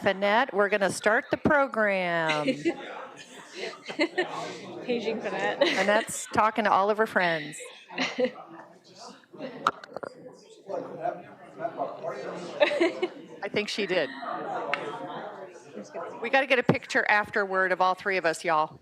Finette, we're going to start the program. Paging Finette. Finette's talking to all of her friends. I think she did. We got to get a picture afterward of all three of us, y'all.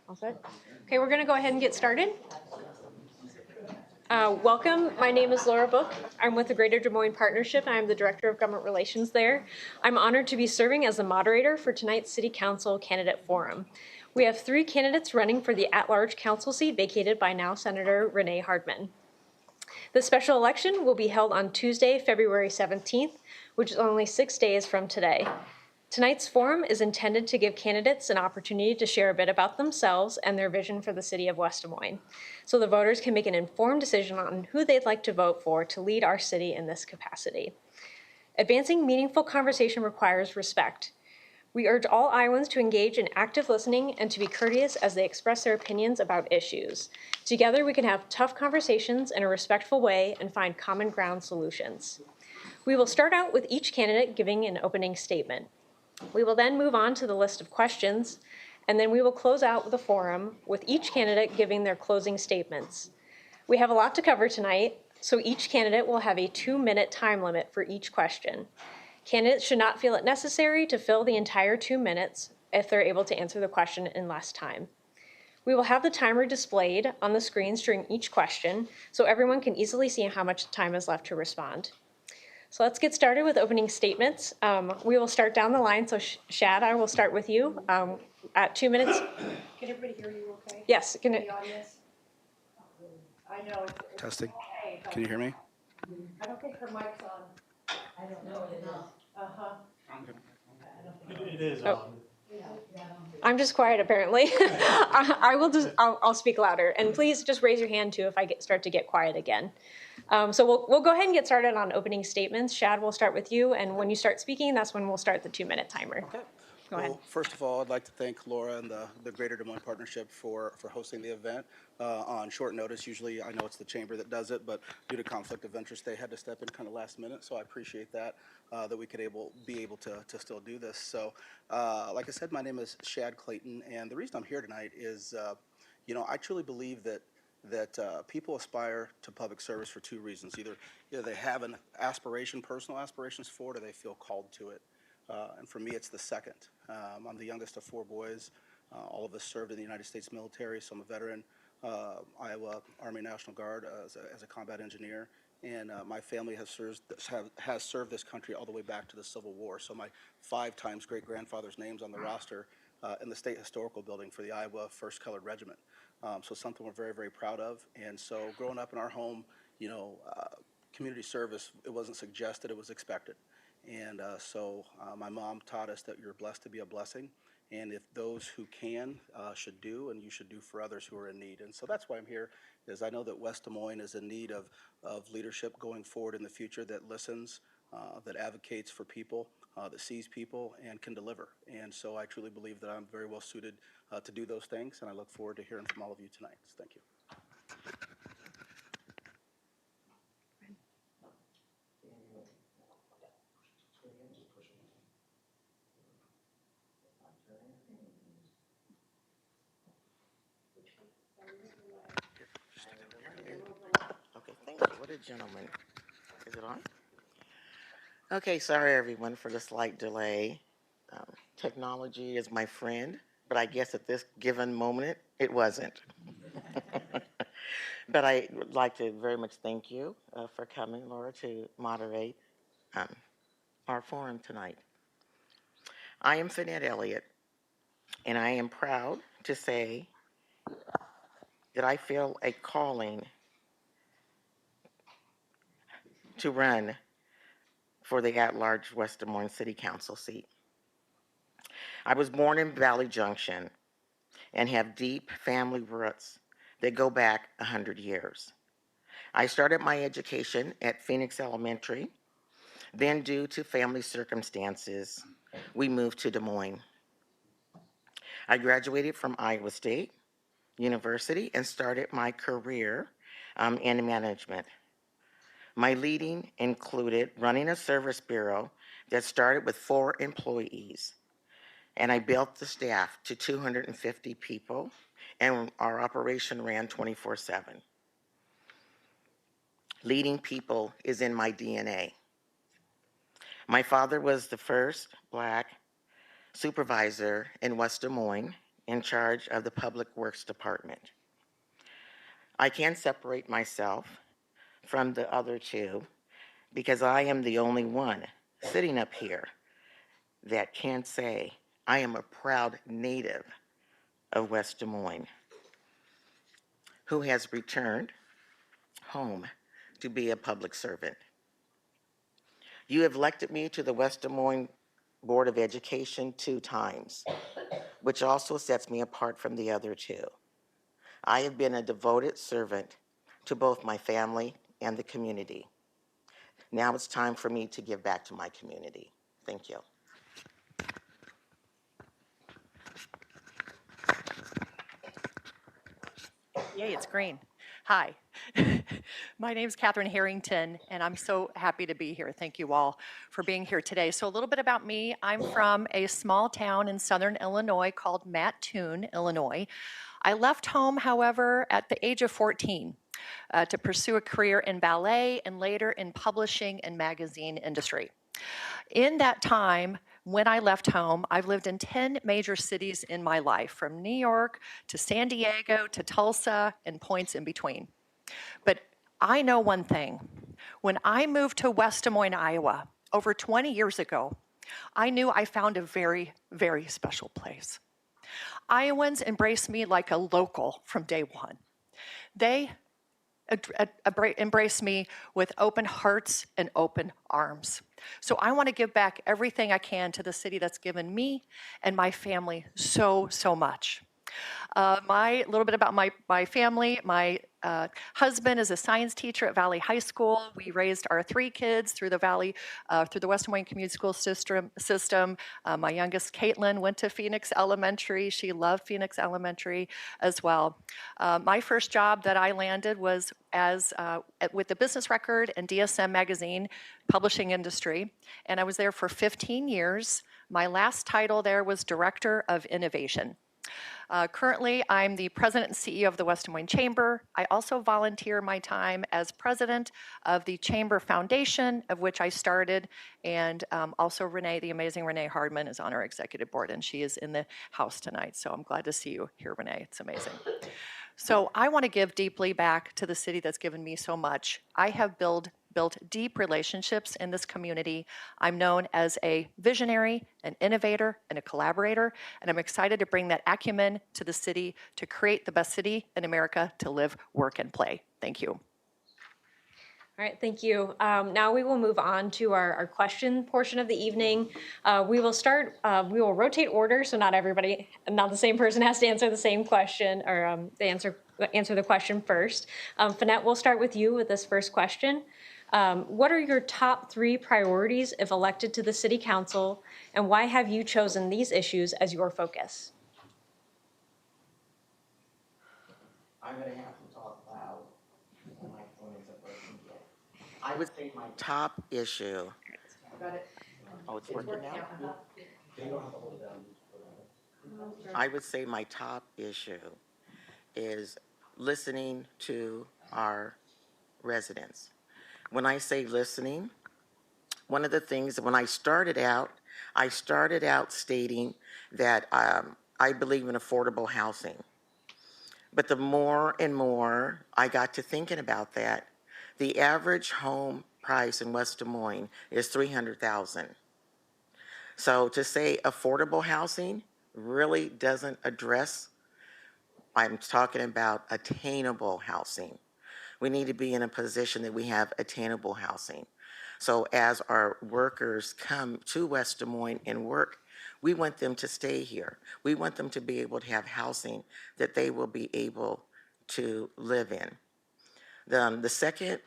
All set? Okay, we're going to go ahead and get started. Welcome. My name is Laura Book. I'm with the Greater Des Moines Partnership. I'm the Director of Government Relations there. I'm honored to be serving as the moderator for tonight's City Council Candidate Forum. We have 3 candidates running for the at-large council seat vacated by now Senator Renee Hardman. The special election will be held on Tuesday, February 17th, which is only 6 days from today. Tonight's forum is intended to give candidates an opportunity to share a bit about themselves and their vision for the city of West Des Moines, so the voters can make an informed decision on who they'd like to vote for to lead our city in this capacity. Advancing meaningful conversation requires respect. We urge all Iowans to engage in active listening and to be courteous as they express their opinions about issues. Together, we can have tough conversations in a respectful way and find common ground solutions. We will start out with each candidate giving an opening statement. We will then move on to the list of questions, and then we will close out the forum with each candidate giving their closing statements. We have a lot to cover tonight, so each candidate will have a 2-minute time limit for each question. Candidates should not feel it necessary to fill the entire 2 minutes if they're able to answer the question in less time. We will have the timer displayed on the screens during each question, so everyone can easily see how much time is left to respond. So let's get started with opening statements. We will start down the line. So Shad, I will start with you at 2 minutes. Can everybody hear you okay? Yes. The audience? I know. Testing. Okay, Can you hear me? I don't think her mic's on. I don't know it is. Uh-huh. It is on. I'm just quiet apparently. I'll speak louder. And please just raise your hand too if I start to get quiet again. So we'll go ahead and get started on opening statements. Shad, we'll start with you. And when you start speaking, that's when we'll start the 2-minute timer. Okay. Go ahead. Well, first of all, I'd like to thank Laura and the Greater Des Moines Partnership for hosting the event on short notice. Usually, I know it's the chamber that does it, but due to conflict of interest, they had to step in kind of last minute. So I appreciate that we could be able to still do this. So, like I said, my name is Shad Clayton, and the reason I'm here tonight is, I truly believe that people aspire to public service for 2 reasons. Either they have an aspiration, personal aspirations for it, or they feel called to it. And for me, it's the second. I'm the youngest of 4 boys. All of us served in the United States military, so I'm a veteran. Iowa Army National Guard as a combat engineer. And my family has served this country all the way back to the Civil War. So my 5 times great-grandfather's name's on the roster in the State Historical Building for the Iowa 1st Colored Regiment. So something we're very, very proud of. And so growing up in our home, community service, it wasn't suggested, it was expected. And so my mom taught us that you're blessed to be a blessing. And if those who can should do, and you should do for others who are in need. And so that's why I'm here, is I know that West Des Moines is in need of leadership going forward in the future that listens, that advocates for people, that sees people, and can deliver. And so I truly believe that I'm very well suited to do those things, and I look forward to hearing from all of you tonight. Thank you. Okay, thank you. What a gentleman. Is it on? Okay, sorry everyone for the slight delay. Technology is my friend, but I guess at this given moment, it wasn't. But I would like to very much thank you for coming, Laura, to moderate um, our forum tonight. I am Finette Elliott, and I am proud to say that I feel a calling to run for the at-large West Des Moines City Council seat. I was born in Valley Junction and have deep family roots that go back 100 years. I started my education at Phoenix Elementary. Then, due to family circumstances, we moved to Des Moines. I graduated from Iowa State University and started my career in management. My leading included running a service bureau that started with 4 employees, and I built the staff to 250 people, and our operation ran 24/7. Leading people is in my DNA. My father was the first Black supervisor in West Des Moines in charge of the Public Works Department. I can separate myself from the other two because I am the only one sitting up here that can say I am a proud native of West Des Moines who has returned home to be a public servant. You have elected me to the West Des Moines Board of Education 2 times, which also sets me apart from the other two. I have been a devoted servant to both my family and the community. Now it's time for me to give back to my community. Thank you. Yay, it's green. Hi. My name's Catherine Harrington, and I'm so happy to be here. Thank you all for being here today. So a little bit about me. I'm from a small town in southern Illinois called Mattoon, Illinois. I left home, however, at the age of 14 to pursue a career in ballet and later in publishing and magazine industry. In that time, when I left home, I've lived in 10 major cities in my life, from New York to San Diego to Tulsa and points in between. But I know one thing. When I moved to West Des Moines, Iowa, over 20 years ago, I knew I found a very, very special place. Iowans embraced me like a local from day one. They embrace me with open hearts and open arms. So I want to give back everything I can to the city that's given me and my family so, so much. A little bit about my family. My husband is a science teacher at Valley High School. We raised our 3 kids through the West Des Moines Community School system. My youngest, Caitlin, went to Phoenix Elementary. She loved Phoenix Elementary as well. My first job that I landed was with the Business Record and DSM Magazine publishing industry, and I was there for 15 years. My last title there was Director of Innovation. Currently, I'm the president and CEO of the West Des Moines Chamber. I also volunteer my time as president of the Chamber Foundation, of which I started, and also the amazing Renee Hardman is on our executive board, and she is in the house tonight, so I'm glad to see you here, Renee. It's amazing. So I want to give deeply back to the city that's given me so much. I have built deep relationships in this community. I'm known as a visionary, an innovator, and a collaborator, and I'm excited to bring that acumen to the city to create the best city in America to live, work, and play. Thank you. All right, thank you. Now we will move on to our question portion of the evening. We will rotate order, so not the same person has to answer the same question, or they answer the question first. Finette, we'll start with you with this first question. What are your top 3 priorities if elected to the City Council, and why have you chosen these issues as your focus? I'm going to have to talk loud. My phone isn't working yet. I would say my top issue. Got it. Oh, it's working now? I would say my top issue is listening to our residents. When I say listening, One of the things, when I started out stating that I believe in affordable housing. But the more and more I got to thinking about that, the average home price in West Des Moines is $300,000. So to say affordable housing really doesn't address, I'm talking about attainable housing. We need to be in a position that we have attainable housing. So as our workers come to West Des Moines and work, we want them to stay here. We want them to be able to have housing that they will be able to live in. The second,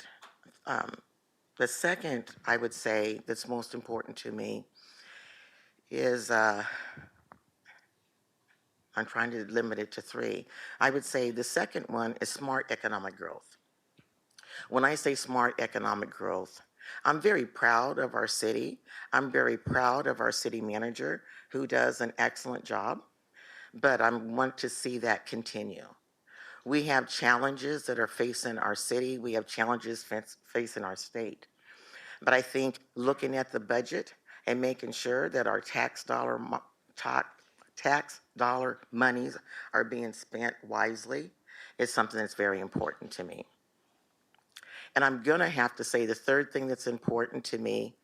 I would say that's most important to me is, I'm trying to limit it to three. I would say the second one is smart economic growth. When I say smart economic growth, I'm very proud of our city. I'm very proud of our city manager who does an excellent job, but I want to see that continue. We have challenges that are facing our city. We have challenges facing our state. But I think looking at the budget and making sure that our tax dollar monies are being spent wisely is something that's very important to me. And I'm going to have to say the third thing that's important to me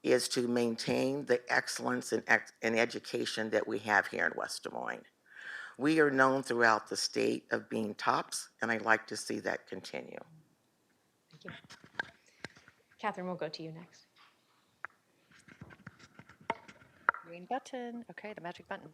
is to maintain the excellence in education that we have here in West Des Moines. We are known throughout the state of being tops, and I'd like to see that continue. Thank you. Catherine, we'll go to you next. Green button. Okay, the magic button.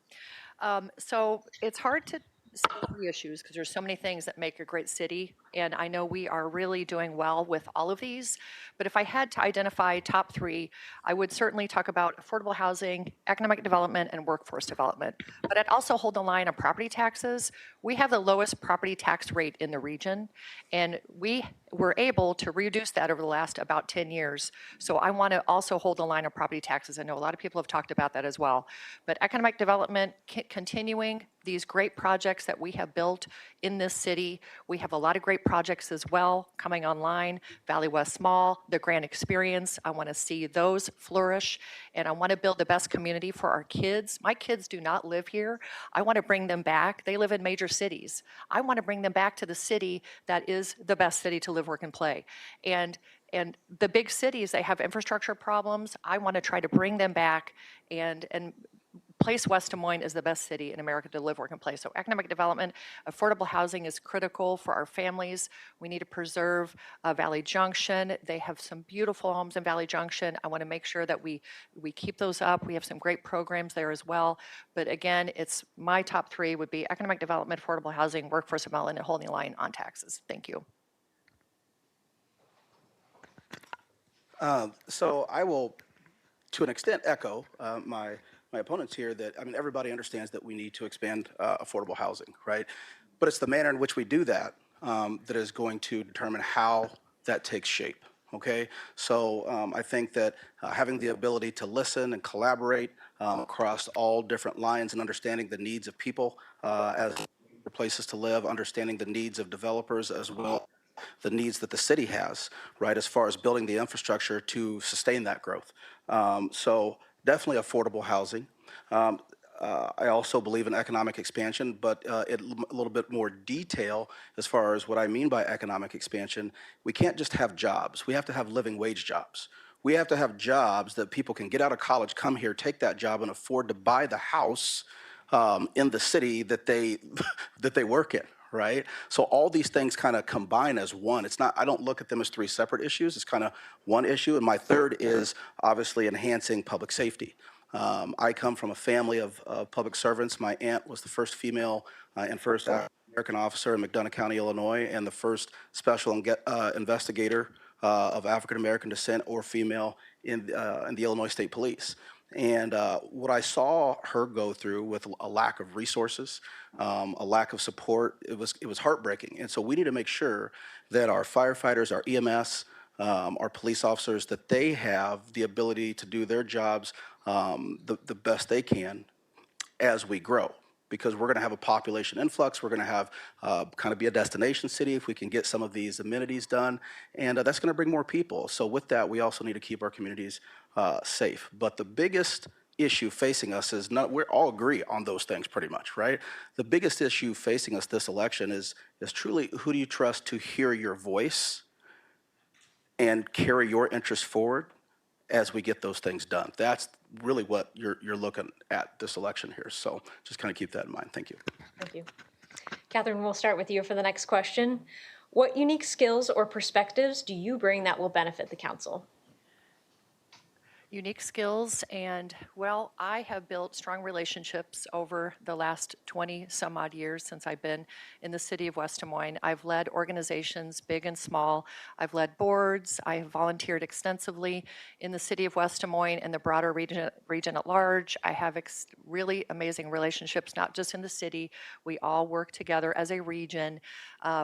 So it's hard to say three issues because there's so many things that make a great city, and I know we are really doing well with all of these. But if I had to identify top three, I would certainly talk about affordable housing, economic development, and workforce development. But I'd also hold the line on property taxes. We have the lowest property tax rate in the region, and we were able to reduce that over the last about 10 years. So I want to also hold the line on property taxes. I know a lot of people have talked about that as well. But economic development, continuing these great projects that we have built in this city. We have a lot of great projects as well coming online. Valley West Mall, the Grand Experience. I want to see those flourish, and I want to build the best community for our kids. My kids do not live here. I want to bring them back. They live in major cities. I want to bring them back to the city that is the best city to live, work, and play. And the big cities, they have infrastructure problems. I want to try to bring them back and place West Des Moines as the best city in America to live, work, and play. So economic development, affordable housing is critical for our families. We need to preserve Valley Junction. They have some beautiful homes in Valley Junction. I want to make sure that we keep those up. We have some great programs there as well. But again, it's my top three would be economic development, affordable housing, workforce development, and holding the line on taxes. Thank you. So I will, to an extent, echo my opponents here that, I mean, everybody understands that we need to expand affordable housing, right? But it's the manner in which we do that that is going to determine how that takes shape, okay? So I think that having the ability to listen and collaborate across all different lines and understanding the needs of people as places to live, understanding the needs of developers as well, the needs that the city has, right, as far as building the infrastructure to sustain that growth. So definitely affordable housing. I also believe in economic expansion, but a little bit more detail as far as what I mean by economic expansion. We can't just have jobs. We have to have living wage jobs. We have to have jobs that people can get out of college, come here, take that job, and afford to buy the house in the city that they that they work in, right? So all these things kind of combine as one. It's not, I don't look at them as three separate issues. It's kind of one issue. And my third is obviously enhancing public safety. I come from a family of public servants. My aunt was the first female and first American officer in McDonough County, Illinois, and the first special investigator of African American descent or female in the Illinois State Police. And what I saw her go through with a lack of resources, a lack of support, it was heartbreaking. And so we need to make sure that our firefighters, our EMS, our police officers, that they have the ability to do their jobs the best they can as we grow. because we're going to have a population influx. We're going to have kind of be a destination city if we can get some of these amenities done, and that's going to bring more people. So with that, we also need to keep our communities safe. But the biggest issue facing us is not, we all agree on those things pretty much, right? The biggest issue facing us this election is truly, who do you trust to hear your voice and carry your interests forward as we get those things done? That's really what you're looking at this election here. So just kind of keep that in mind. Thank you. Thank you. Catherine, we'll start with you for the next question. What unique skills or perspectives do you bring that will benefit the council? Unique skills, and well, I have built strong relationships over the last 20 some odd years since I've been in the city of West Des Moines. I've led organizations, big and small. I've led boards. I have volunteered extensively in the city of West Des Moines and the broader region at large. I have really amazing relationships, not just in the city. We all work together as a region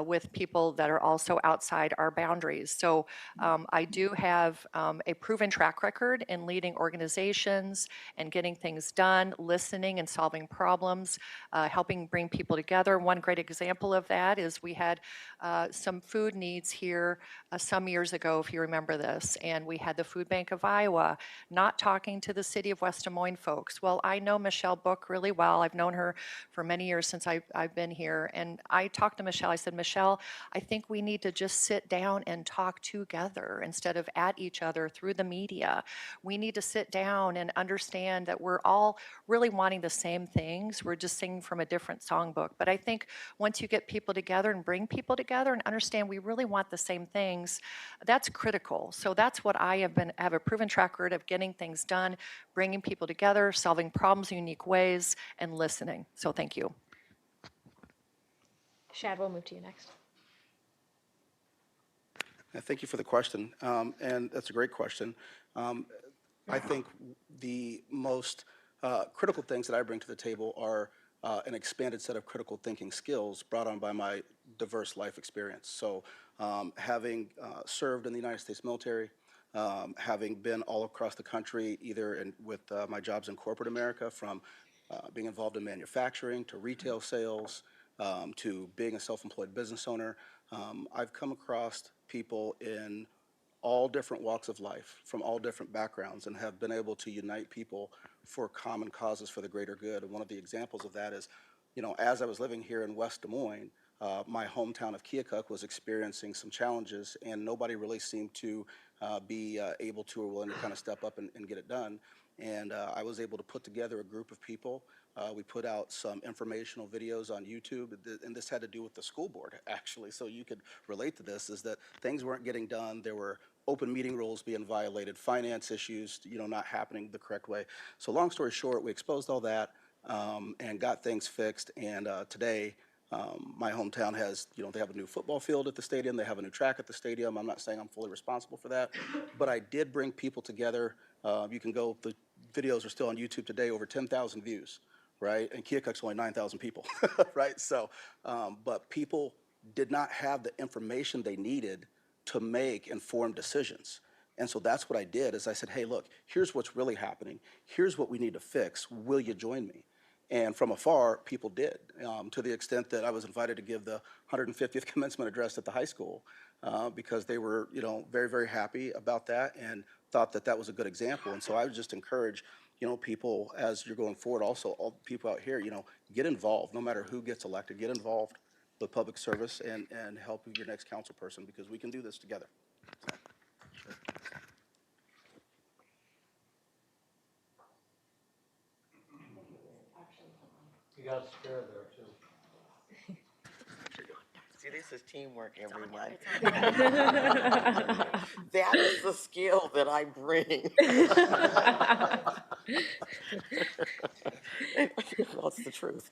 with people that are also outside our boundaries. So I do have a proven track record in leading organizations and getting things done, listening and solving problems, helping bring people together. One great example of that is we had some food needs here some years ago, if you remember this, and we had the Food Bank of Iowa not talking to the city of West Des Moines folks. Well, I know Michelle Book really well. I've known her for many years since I've been here, and I talked to Michelle. I said, Michelle, I think we need to just sit down and talk together instead of at each other through the media. We need to sit down and understand that we're all really wanting the same things. We're just singing from a different songbook. But I think once you get people together and bring people together and understand we really want the same things, that's critical. So that's what I have a proven track record of getting things done, bringing people together, solving problems in unique ways, and listening. So thank you. Shad, we'll move to you next. Thank you for the question, and that's a great question. I think the most critical things that I bring to the table are an expanded set of critical thinking skills brought on by my diverse life experience. So having served in the United States military, having been all across the country, either with my jobs in corporate America, from being involved in manufacturing to retail sales, to being a self-employed business owner, I've come across people in all different walks of life, from all different backgrounds, and have been able to unite people for common causes for the greater good. And one of the examples of that is, as I was living here in West Des Moines, my hometown of Keokuk was experiencing some challenges, and nobody really seemed to be able to or willing to kind of step up and get it done. And I was able to put together a group of people. We put out some informational videos on YouTube, and this had to do with the school board, actually, so you could relate to this, is that things weren't getting done. There were open meeting rules being violated, finance issues, not happening the correct way. So long story short, we exposed all that and got things fixed, and today, my hometown has, they have a new football field at the stadium. They have a new track at the stadium. I'm not saying I'm fully responsible for that, but I did bring people together. You can go, the videos are still on YouTube today, over 10,000 views, right? And Keokuk's only 9,000 people, right? So, but people did not have the information they needed to make informed decisions. And so that's what I did, is I said, hey, look, here's what's really happening. Here's what we need to fix. Will you join me? And from afar, people did, to the extent that I was invited to give the 150th commencement address at the high school, because they were, very, very happy about that and thought that that was a good example. And so I would just encourage, people, as you're going forward, also all people out here, get involved. No matter who gets elected, get involved with public service and help your next council person, because we can do this together. So, sure. You got scared there, too. See, this is teamwork, everyone. That is the skill that I bring. Well, it's the truth.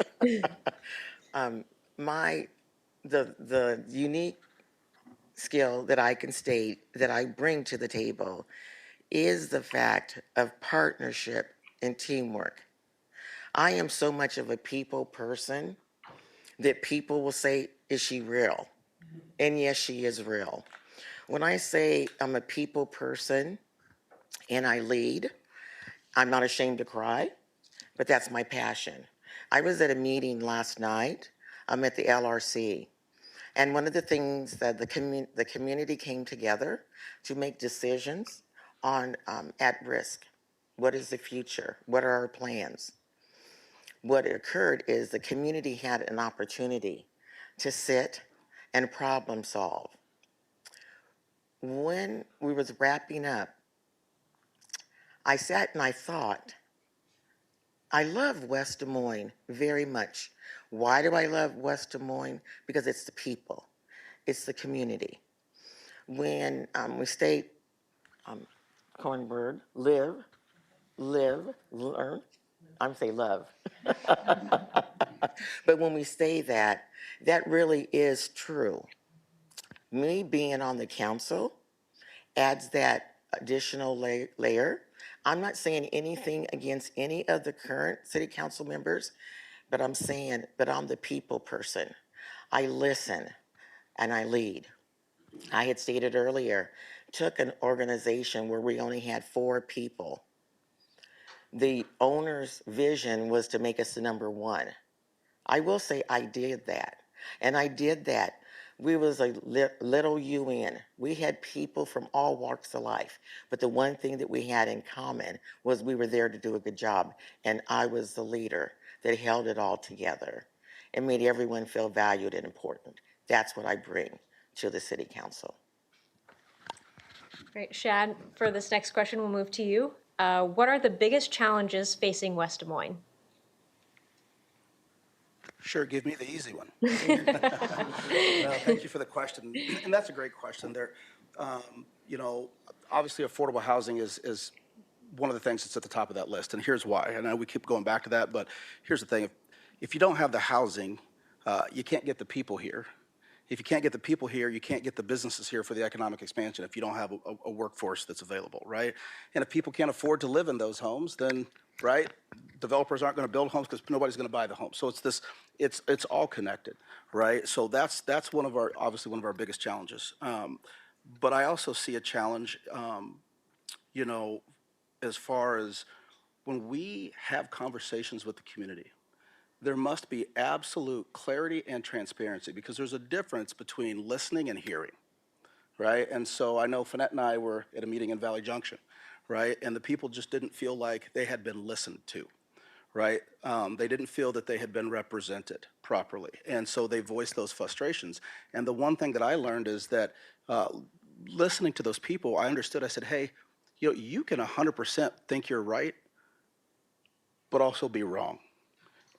The unique skill that I can state that I bring to the table is the fact of partnership and teamwork. I am so much of a people person that people will say, is she real? And yes, she is real. When I say I'm a people person and I lead, I'm not ashamed to cry, but that's my passion. I was at a meeting last night. I'm at the LRC. And one of the things that the community came together to make decisions on at risk. What is the future? What are our plans? What occurred is the community had an opportunity to sit and problem solve. When we was wrapping up, I sat and I thought, I love West Des Moines very much. Why do I love West Des Moines? Because it's the people, it's the community. When we state, Cornbird, live, learn, I'm say love. But when we say that, that really is true. Me being on the council adds that additional layer. I'm not saying anything against any of the current city council members, but I'm saying, but I'm the people person. I listen and I lead. I had stated earlier, took an organization where we only had 4 people. The owner's vision was to make us the number 1. I will say I did that. And I did that. We was a little UN. We had people from all walks of life. But the one thing that we had in common was we were there to do a good job. And I was the leader that held it all together and made everyone feel valued and important. That's what I bring to the city council. Great, Shad, for this next question, we'll move to you. What are the biggest challenges facing West Des Moines? Sure, give me the easy one. No, thank you for the question, and that's a great question. There, you know, obviously affordable housing is one of the things that's at the top of that list, and here's why. I know we keep going back to that, but here's the thing: if you don't have the housing, you can't get the people here. If you can't get the people here, you can't get the businesses here for the economic expansion if you don't have a workforce that's available, right? And if people can't afford to live in those homes, then, right, developers aren't going to build homes because nobody's going to buy the home. So it's this, it's all connected, right? So that's one of our, obviously one of our biggest challenges. But I also see a challenge, you know, as far as when we have conversations with the community, there must be absolute clarity and transparency because there's a difference between listening and hearing, right? And so I know Finette and I were at a meeting in Valley Junction, right? And the people just didn't feel like they had been listened to, right? They didn't feel that they had been represented properly. And so they voiced those frustrations. And the one thing that I learned is that listening to those people, I understood, I said, hey, you know, you can 100% think you're right, but also be wrong.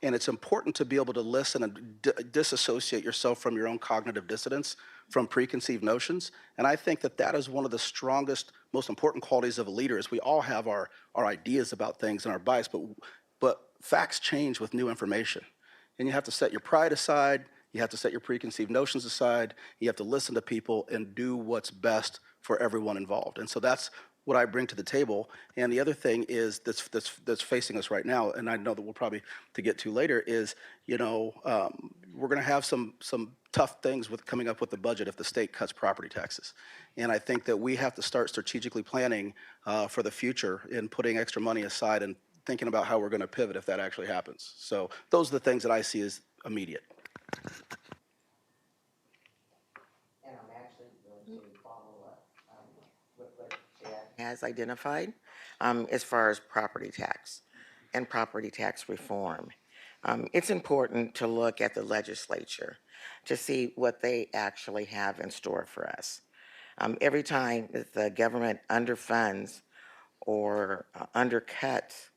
And it's important to be able to listen and disassociate yourself from your own cognitive dissonance, from preconceived notions. And I think that that is one of the strongest, most important qualities of a leader is we all have our ideas about things and our bias, but facts change with new information. And you have to set your pride aside, you have to set your preconceived notions aside, you have to listen to people and do what's best for everyone involved. And so that's what I bring to the table. And the other thing is that's facing us right now, and I know that we'll probably to get to later is, you know, we're going to have some tough things with coming up with the budget if the state cuts property taxes. And I think that we have to start strategically planning for the future and putting extra money aside and thinking about how we're going to pivot if that actually happens. So those are the things that I see as immediate. And I'm actually going to follow up with what Chad has identified as far as property tax and property tax reform. It's important to look at the legislature to see what they actually have in store for us. Every time that the government underfunds or undercuts,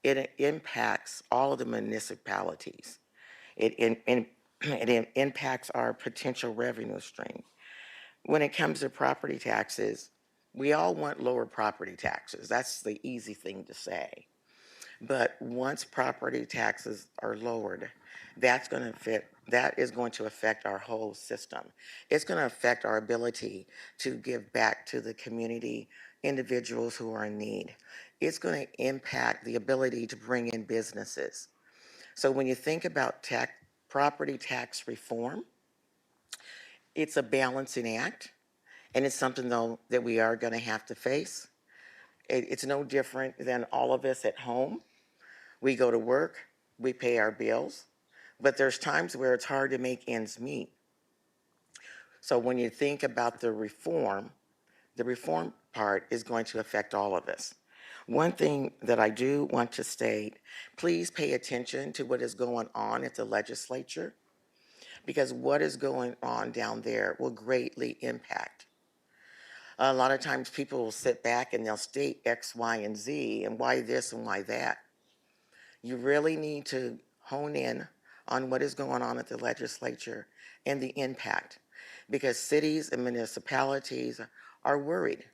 it impacts all of the municipalities. It impacts our potential revenue stream. When it comes to property taxes, we all want lower property taxes. That's the easy thing to say. But once property taxes are lowered, that is going to affect our whole system. It's going to affect our ability to give back to the community, individuals who are in need. It's going to impact the ability to bring in businesses. So when you think about property tax reform, it's a balancing act, and it's something, though, that we are going to have to face. It's no different than all of us at home. We go to work, we pay our bills, but there's times where it's hard to make ends meet. So when you think about the reform part is going to affect all of us. One thing that I do want to state, please pay attention to what is going on at the legislature, because what is going on down there will greatly impact. A lot of times people will sit back and they'll state X, Y, and Z, and why this and why that. You really need to hone in on what is going on at the legislature and the impact, because cities and municipalities are worried,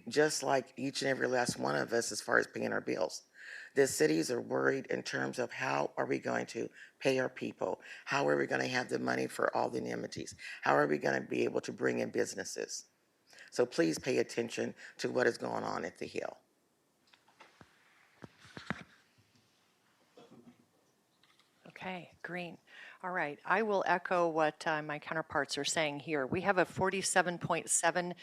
just like each and every last one of us as far as paying our bills. The cities are worried in terms of how are we going to pay our people? How are we going to have the money for all the amenities? How are we going to be able to bring in businesses? So please pay attention to what is going on at the Hill. Okay, green. All right, I will echo what my counterparts are saying here. We have a $47.7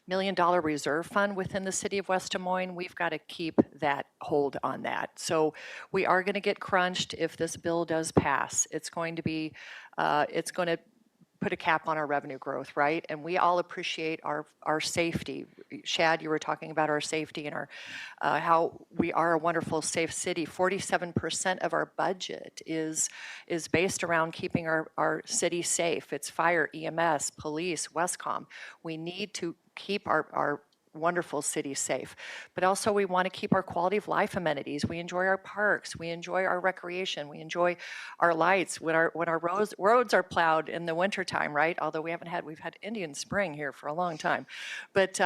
million reserve fund within the city of West Des Moines. We've got to keep that hold on that. So we are going to get crunched if this bill does pass. It's going to put a cap on our revenue growth, right? And we all appreciate our safety. Shad, you were talking about our safety and our how we are a wonderful, safe city. 47% of our budget is based around keeping our city safe. It's fire, EMS, police, Westcom. We need to keep our wonderful city safe. But also we want to keep our quality of life amenities. We enjoy our parks, we enjoy our recreation, we enjoy our lights when our roads are plowed in the wintertime, right? Although we've had Indian Spring here for a long time. But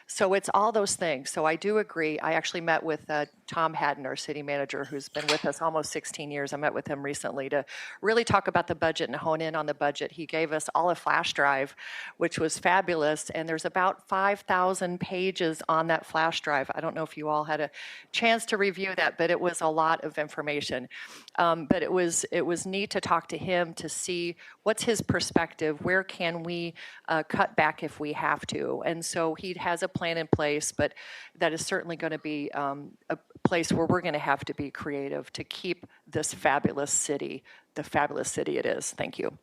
so it's all those things. So I do agree. I actually met with Tom Haddon, our city manager, who's been with us almost 16 years. I met with him recently to really talk about the budget and hone in on the budget. He gave us all a flash drive, which was fabulous. And there's about 5,000 pages on that flash drive. I don't know if you all had a chance to review that, but it was a lot of information. But it was neat to talk to him to see what's his perspective, where can we cut back if we have to. And so he has a plan in place, but that is certainly going to be a place where we're going to have to be creative to keep this fabulous city, the fabulous city it is. Thank you.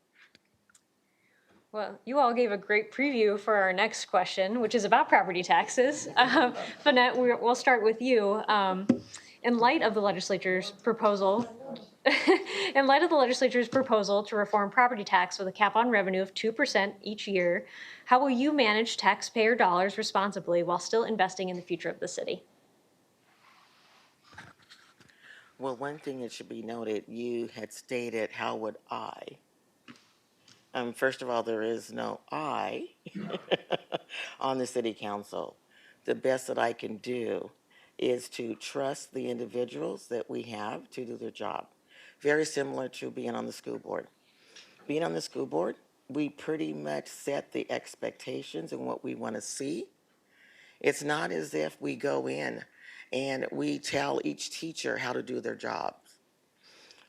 Well, you all gave a great preview for our next question, which is about property taxes. Vanette, we'll start with you. In light of the legislature's proposal, to reform property tax with a cap on revenue of 2% each year, how will you manage taxpayer dollars responsibly while still investing in the future of the city? Well, one thing that should be noted, you had stated, how would I? First of all, there is no I on the city council. The best that I can do is to trust the individuals that we have to do their job. Very similar to being on the school board. Being on the school board, we pretty much set the expectations and what we want to see. It's not as if we go in and we tell each teacher how to do their jobs.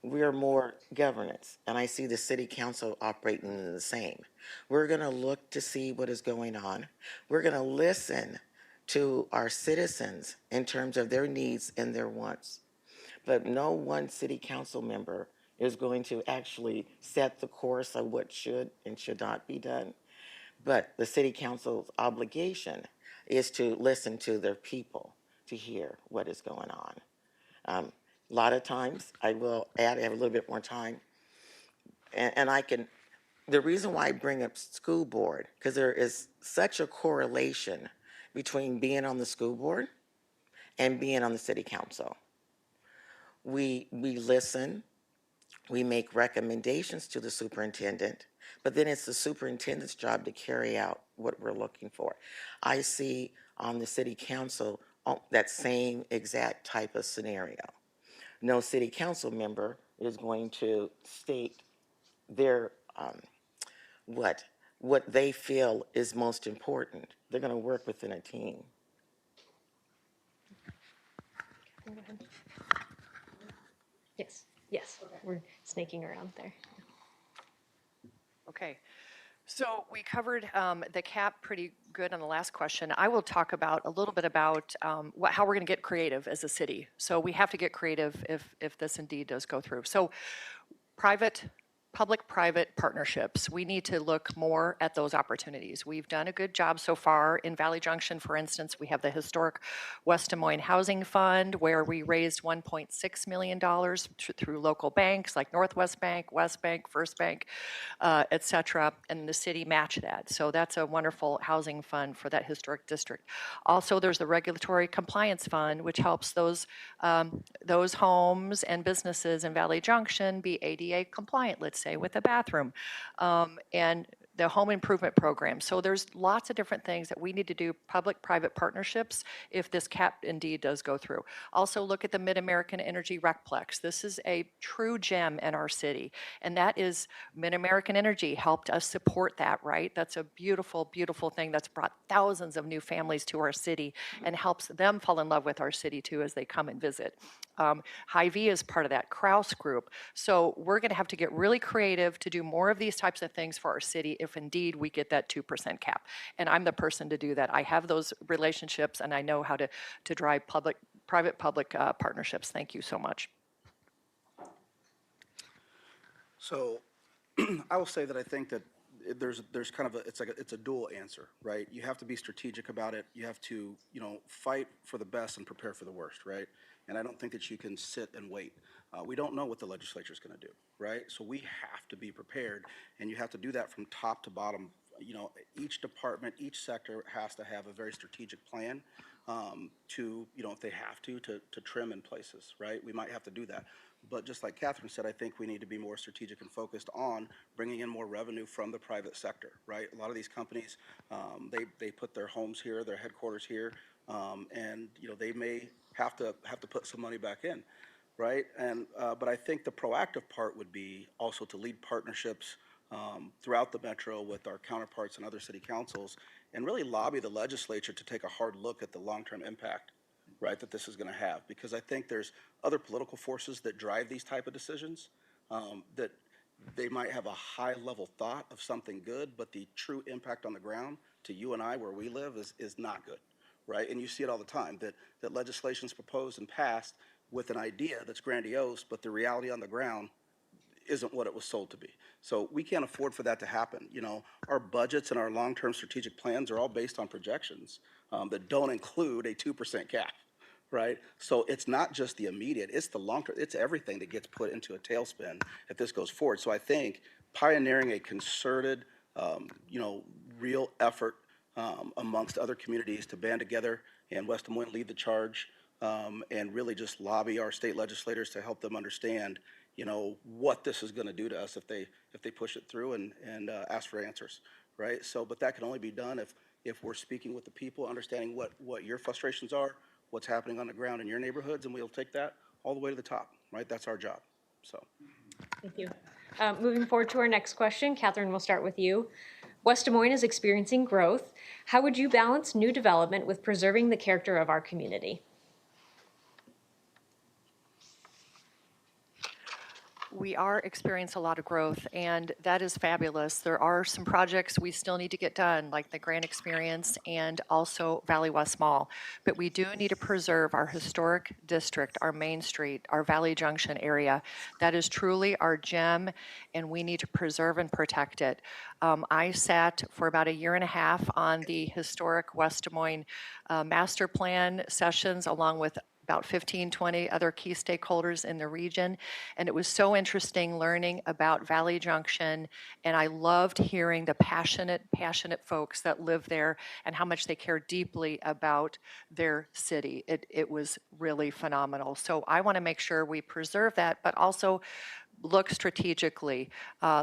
We're more governance, and I see the city council operating the same. We're going to look to see what is going on. We're going to listen to our citizens in terms of their needs and their wants. But no one city council member is going to actually set the course of what should and should not be done. But the city council's obligation is to listen to their people, to hear what is going on. A lot of times, I will add, I have a little bit more time, and I can, the reason why I bring up school board, because there is such a correlation between being on the school board and being on the city council. We listen, we make recommendations to the superintendent, but then it's the superintendent's job to carry out what we're looking for. I see on the city council that same exact type of scenario. No city council member is going to state their what they feel is most important. They're going to work within a team. Yes, we're snaking around there. Okay. So we covered the cap pretty good on the last question. I will talk about a little bit about how we're going to get creative as a city. So we have to get creative if this indeed does go through. So public-private partnerships, we need to look more at those opportunities. We've done a good job so far. In Valley Junction, for instance, we have the historic West Des Moines Housing Fund, where we raised $1.6 million through local banks like Northwest Bank, West Bank, First Bank, et cetera, and the city matched that. So that's a wonderful housing fund for that historic district. Also, there's the Regulatory Compliance Fund, which helps those homes and businesses in Valley Junction be ADA compliant, let's say, with a bathroom, and the home improvement program. So there's lots of different things that we need to do, public-private partnerships, if this cap indeed does go through. Also look at the Mid-American Energy Recplex. This is a true gem in our city, and that is Mid-American Energy helped us support that, right? That's a beautiful, beautiful thing that's brought thousands of new families to our city and helps them fall in love with our city too as they come and visit. Hy-Vee is part of that, Kraus Group. So we're going to have to get really creative to do more of these types of things for our city if indeed we get that 2% cap. And I'm the person to do that. I have those relationships and I know how to drive private-public partnerships. Thank you so much. So I will say that I think that there's kind of it's a dual answer, right? You have to be strategic about it. You have to, fight for the best and prepare for the worst, right? And I don't think that you can sit and wait. We don't know what the legislature is going to do, right? So we have to be prepared, and you have to do that from top to bottom. Each department, each sector has to have a very strategic plan to, if they have to trim in places, right? We might have to do that. But just like Catherine said, I think we need to be more strategic and focused on bringing in more revenue from the private sector, right? A lot of these companies, they put their homes here, their headquarters here, and they may have to put some money back in, right? And but I think the proactive part would be also to lead partnerships throughout the metro with our counterparts and other city councils, and really lobby the legislature to take a hard look at the long-term impact, right, that this is going to have. Because I think there's other political forces that drive these type of decisions, that they might have a high-level thought of something good, but the true impact on the ground to you and I where we live is not good, right? And you see it all the time, that legislation is proposed and passed with an idea that's grandiose, but the reality on the ground isn't what it was sold to be. So we can't afford for that to happen. Our budgets and our long-term strategic plans are all based on projections that don't include a 2% cap, right? So it's not just the immediate, it's the long-term, it's everything that gets put into a tailspin if this goes forward. So I think pioneering a concerted, real effort amongst other communities to band together and West Des Moines lead the charge, and really just lobby our state legislators to help them understand what this is going to do to us if they push it through and ask for answers, right? So, but that can only be done if we're speaking with the people, understanding what your frustrations are, what's happening on the ground in your neighborhoods, and we'll take that all the way to the top, right? That's our job, so. Thank you. Moving forward to our next question, Catherine, we'll start with you. West Des Moines is experiencing growth. How would you balance new development with preserving the character of our community? We are experiencing a lot of growth, and that is fabulous. There are some projects we still need to get done, like the Grand Experience and also Valley West Mall. But we do need to preserve our historic district, our Main Street, our Valley Junction area. That is truly our gem, and we need to preserve and protect it. I sat for about a year and a half on the historic West Des Moines master plan sessions, along with about 15, 20 other key stakeholders in the region. And it was so interesting learning about Valley Junction. And I loved hearing the passionate folks that live there and how much they care deeply about their city. It was really phenomenal. So I want to make sure we preserve that, but also look strategically,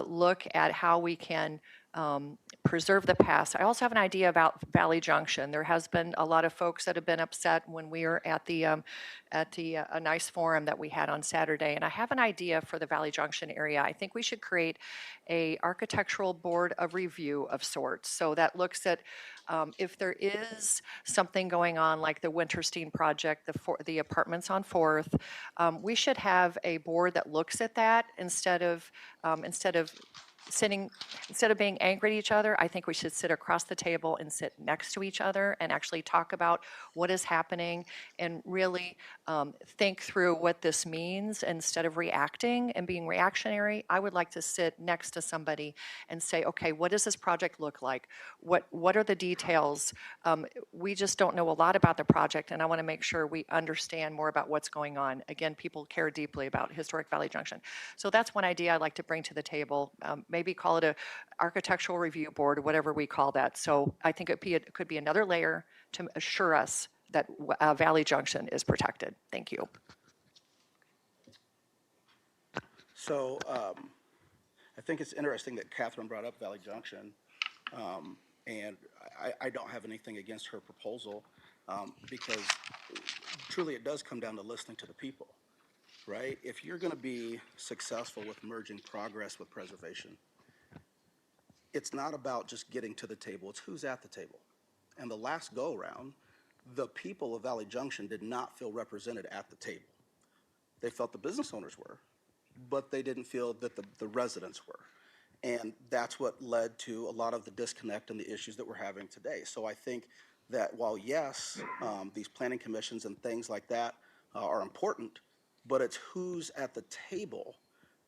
look at how we can preserve the past. I also have an idea about Valley Junction. There has been a lot of folks that have been upset when we were at the a nice forum that we had on Saturday, and I have an idea for the Valley Junction area. I think we should create a architectural board of review of sorts, so that looks at if there is something going on like the Winterstein project, the apartments on 4th, we should have a board that looks at that instead of instead of being angry at each other, I think we should sit across the table and sit next to each other and actually talk about what is happening and really think through what this means instead of reacting and being reactionary. I would like to sit next to somebody and say, okay, what does this project look like? What are the details? We just don't know a lot about the project, and I want to make sure we understand more about what's going on. Again, people care deeply about Historic Valley Junction. So that's one idea I'd like to bring to the table. Maybe call it a architectural review board, or whatever we call that. So I think it could be another layer to assure us that Valley Junction is protected. Thank you. So I think it's interesting that Catherine brought up Valley Junction, and I don't have anything against her proposal, because truly it does come down to listening to the people, right? If you're going to be successful with merging progress with preservation, it's not about just getting to the table, it's who's at the table. And the last go-around, the people of Valley Junction did not feel represented at the table. They felt the business owners were, but they didn't feel that the residents were. And that's what led to a lot of the disconnect and the issues that we're having today. So I think that while, yes, these planning commissions and things like that are important, but it's who's at the table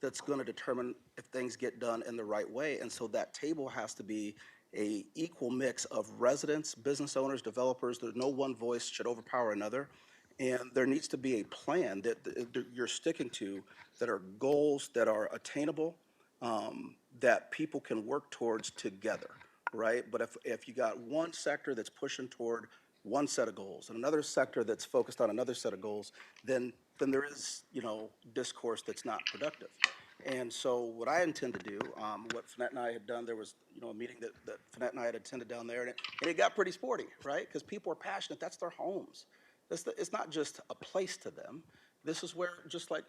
that's going to determine if things get done in the right way. And so that table has to be a equal mix of residents, business owners, developers. There's no one voice should overpower another. And there needs to be a plan that you're sticking to, that are goals that are attainable, that people can work towards together, right? But if you got one sector that's pushing toward one set of goals and another sector that's focused on another set of goals, then there is, discourse that's not productive. And so what I intend to do, what Finette and I had done, there was, a meeting that Finette and I had attended down there, and it got pretty sporty, right? Because people are passionate. That's their homes. It's not just a place to them. This is where, just like,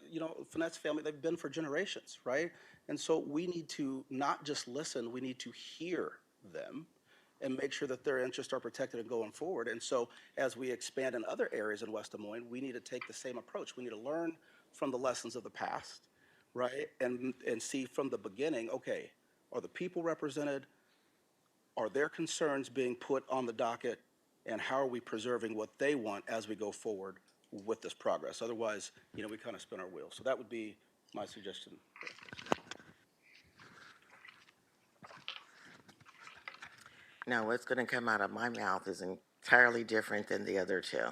Finette's family, they've been for generations, right? And so we need to not just listen, we need to hear them and make sure that their interests are protected and going forward. And so as we expand in other areas in West Des Moines, we need to take the same approach. We need to learn from the lessons of the past, right? And see from the beginning, okay, are the people represented? Are their concerns being put on the docket? And how are we preserving what they want as we go forward with this progress? Otherwise, we kind of spin our wheels. So that would be my suggestion. Now, what's going to come out of my mouth is entirely different than the other two.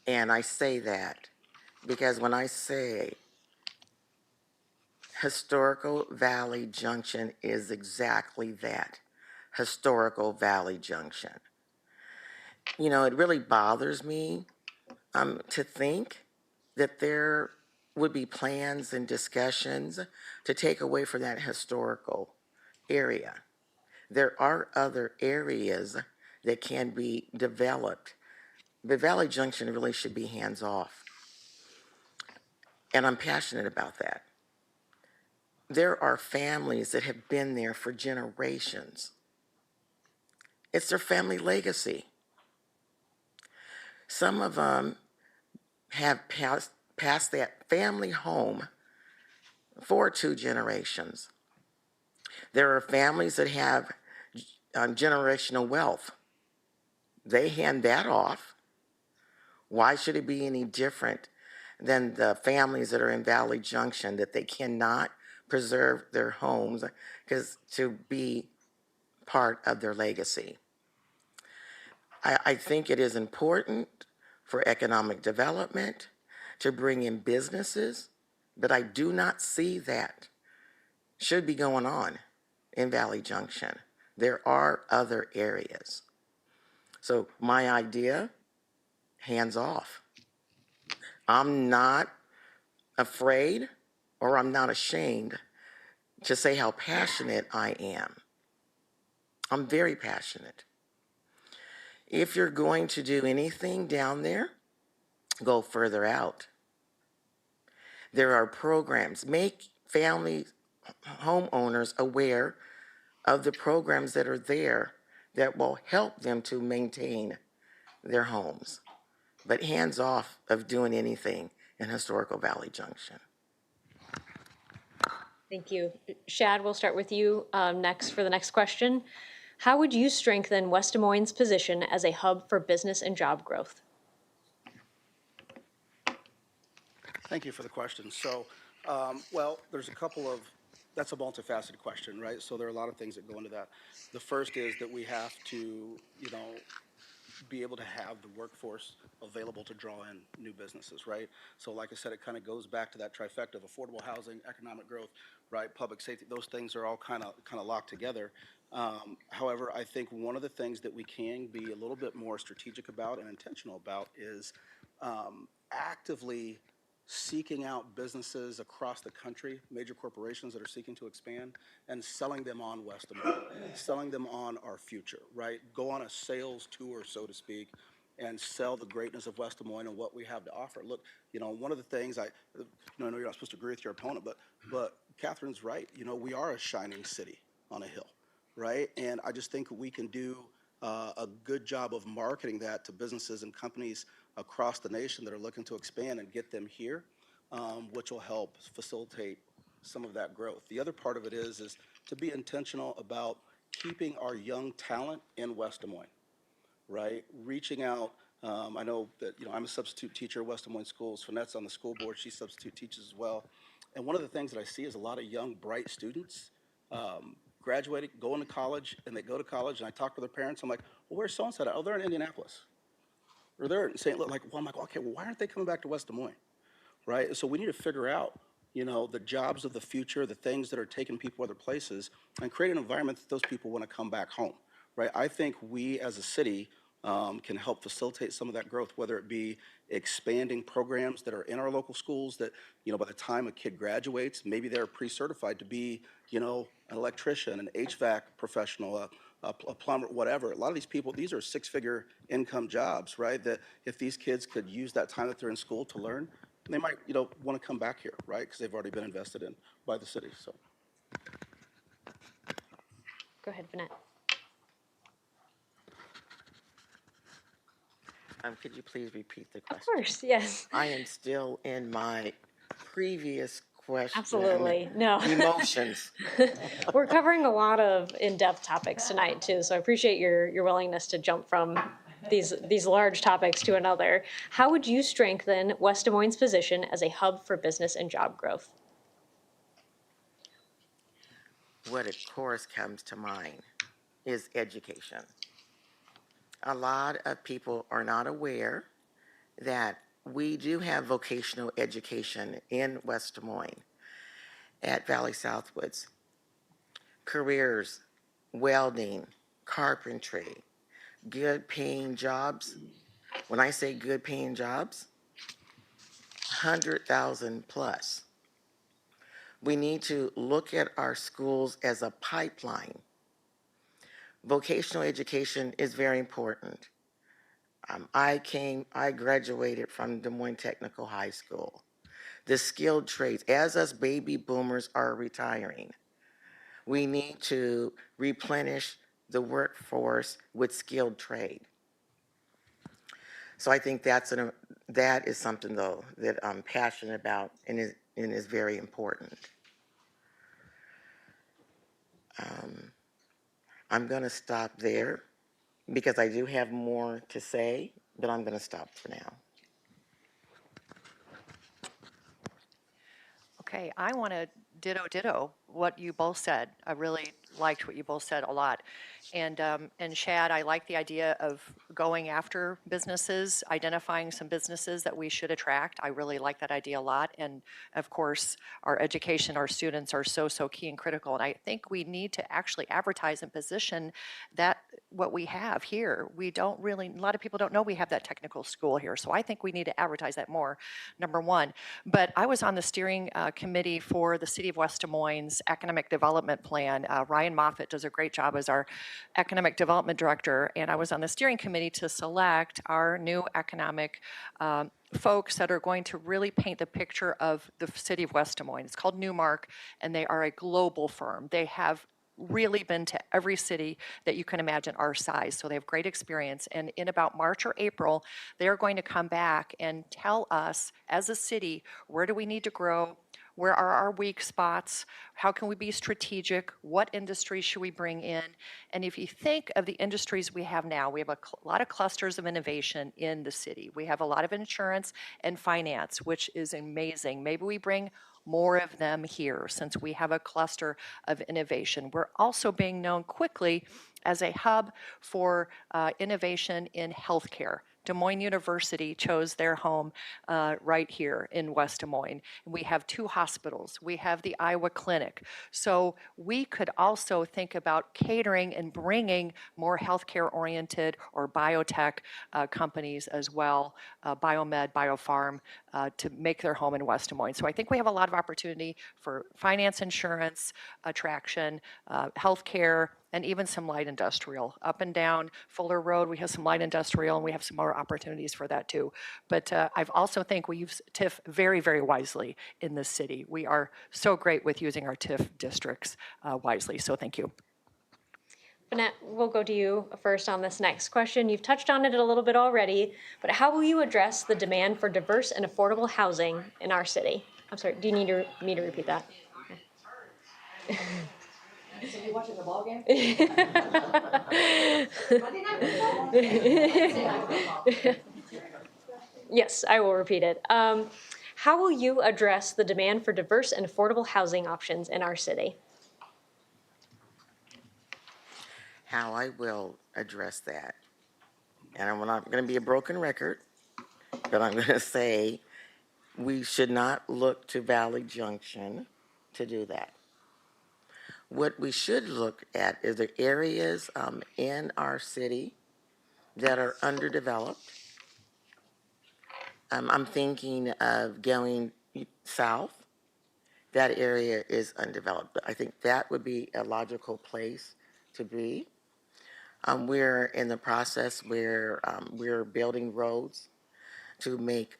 And I say that because when I say Historical Valley Junction is exactly that, Historical Valley Junction. It really bothers me to think that there would be plans and discussions to take away from that historical area. There are other areas that can be developed. The Valley Junction really should be hands-off. And I'm passionate about that. There are families that have been there for generations. It's their family legacy. Some of them have passed that family home for 2 generations. There are families that have generational wealth. They hand that off. Why should it be any different than the families that are in Valley Junction, that they cannot preserve their homes because to be part of their legacy? I think it is important for economic development to bring in businesses, but I do not see that should be going on in Valley Junction. There are other areas. So my idea, hands off. I'm not afraid or I'm not ashamed to say how passionate I am. I'm very passionate. If you're going to do anything down there, go further out. There are programs. Make family homeowners aware of the programs that are there that will help them to maintain their homes. But hands off of doing anything in Historical Valley Junction. Thank you. Shad, we'll start with you next for the next question. How would you strengthen West Des Moines' position as a hub for business and job growth? Thank you for the question. So, well, there's a couple of, that's a multifaceted question, right? So there are a lot of things that go into that. The first is that we have to, be able to have the workforce available to draw in new businesses, right? So like I said, it kind of goes back to that trifecta of affordable housing, economic growth, right? Public safety, those things are all kind of locked together. However, I think one of the things that we can be a little bit more strategic about and intentional about is actively seeking out businesses across the country, major corporations that are seeking to expand, and selling them on West Des Moines, selling them on our future, right? Go on a sales tour, so to speak, and sell the greatness of West Des Moines and what we have to offer. Look, one of the things I know you're not supposed to agree with your opponent, but Catherine's right. We are a shining city on a hill, right? And I just think we can do a good job of marketing that to businesses and companies across the nation that are looking to expand and get them here, which will help facilitate some of that growth. The other part of it is to be intentional about keeping our young talent in West Des Moines, right? Reaching out. I know that I'm a substitute teacher at West Des Moines Schools. Finette's on the school board. She substitute teaches as well. And one of the things that I see is a lot of young, bright students graduating, going to college, and they go to college, and I talk to their parents. I'm like, well, where's so-and-so at? Oh, they're in Indianapolis. Or they're in St. Louis. I'm like, okay, well, why aren't they coming back to West Des Moines, right? So we need to figure out, the jobs of the future, the things that are taking people other places, and create an environment that those people want to come back home, right? I think we as a city can help facilitate some of that growth, whether it be expanding programs that are in our local schools that, by the time a kid graduates, maybe they're pre-certified to be, an electrician, an HVAC professional, a plumber, whatever. A lot of these people, these are six-figure income jobs, right? That if these kids could use that time that they're in school to learn, they might, want to come back here, right? Because they've already been invested in by the city, so. Go ahead, Vinette. Could you please repeat the question? Of course, yes. I am still in my previous question. Absolutely. No. Emotions. We're covering a lot of in-depth topics tonight too, so I appreciate your willingness to jump from these large topics to another. How would you strengthen West Des Moines' position as a hub for business and job growth? What of course comes to mind is education. A lot of people are not aware that we do have vocational education in West Des Moines at Valley Southwoods. Careers, welding, carpentry, good paying jobs. When I say good paying jobs, 100,000 plus. We need to look at our schools as a pipeline. Vocational education is very important. I graduated from Des Moines Technical High School. The skilled trades, as us baby boomers are retiring, we need to replenish the workforce with skilled trade. So I think that is something, though, that I'm passionate about and is very important. I'm going to stop there because I do have more to say, but I'm going to stop for now. Okay, I want to ditto what you both said. I really liked what you both said a lot. And Shad, I like the idea of going after businesses, identifying some businesses that we should attract. I really like that idea a lot. And of course, our education, our students are so key and critical. And I think we need to actually advertise and position that what we have here. We don't really, a lot of people don't know we have that technical school here. So I think we need to advertise that more, number one. But I was on the steering committee for the City of West Des Moines Economic Development Plan. Ryan Moffitt does a great job as our Economic Development Director, and I was on the steering committee to select our new economic folks that are going to really paint the picture of the City of West Des Moines. It's called Newmark, and they are a global firm. They have really been to every city that you can imagine our size, so they have great experience. And in about March or April, they're going to come back and tell us as a city, where do we need to grow? Where are our weak spots? How can we be strategic? What industries should we bring in? And if you think of the industries we have now, we have a lot of clusters of innovation in the city. We have a lot of insurance and finance, which is amazing. Maybe we bring more of them here since we have a cluster of innovation. We're also being known quickly as a hub for innovation in healthcare. Des Moines University chose their home right here in West Des Moines. We have 2 hospitals. We have the Iowa Clinic. So we could also think about catering and bringing more healthcare-oriented or biotech companies as well, biomed, biopharm, to make their home in West Des Moines. So I think we have a lot of opportunity for finance, insurance, attraction, healthcare, and even some light industrial. Up and down Fuller Road, we have some light industrial, and we have some more opportunities for that too. But I also think we use TIF very, very wisely in this city. We are so great with using our TIF districts wisely, so thank you. Vanette, we'll go to you first on this next question. You've touched on it a little bit already, but how will you address the demand for diverse and affordable housing in our city? I'm sorry, do you need me to repeat that? So you watching the ball game? Yes, I will repeat it. How will you address the demand for diverse and affordable housing options in our city? How I will address that. And I'm not going to be a broken record, but I'm going to say we should not look to Valley Junction to do that. What we should look at is the areas in our city that are underdeveloped. I'm thinking of going south. That area is undeveloped. I think that would be a logical place to be. We're in the process where we're building roads to make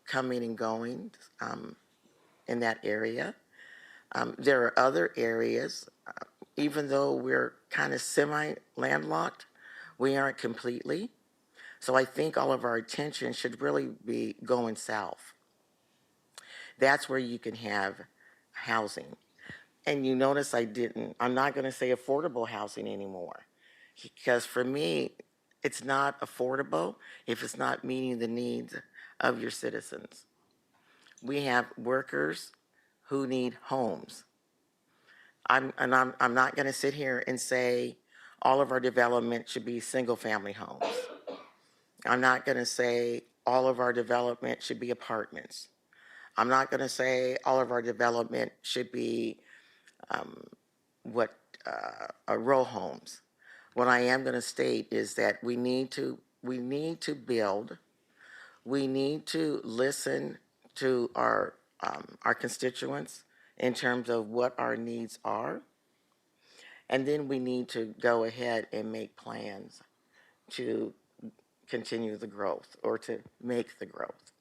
coming and going in that area. There are other areas, even though we're kind of semi-landlocked, we aren't completely. So I think all of our attention should really be going south. That's where you can have housing. And you notice I'm not going to say affordable housing anymore. Because for me, it's not affordable if it's not meeting the needs of your citizens. We have workers who need homes. I'm not going to sit here and say all of our development should be single-family homes. I'm not going to say all of our development should be apartments. I'm not going to say all of our development should be row homes. What I am going to state is that we need to build. We need to listen to our constituents in terms of what our needs are, and then we need to go ahead and make plans to continue the growth or to make the growth.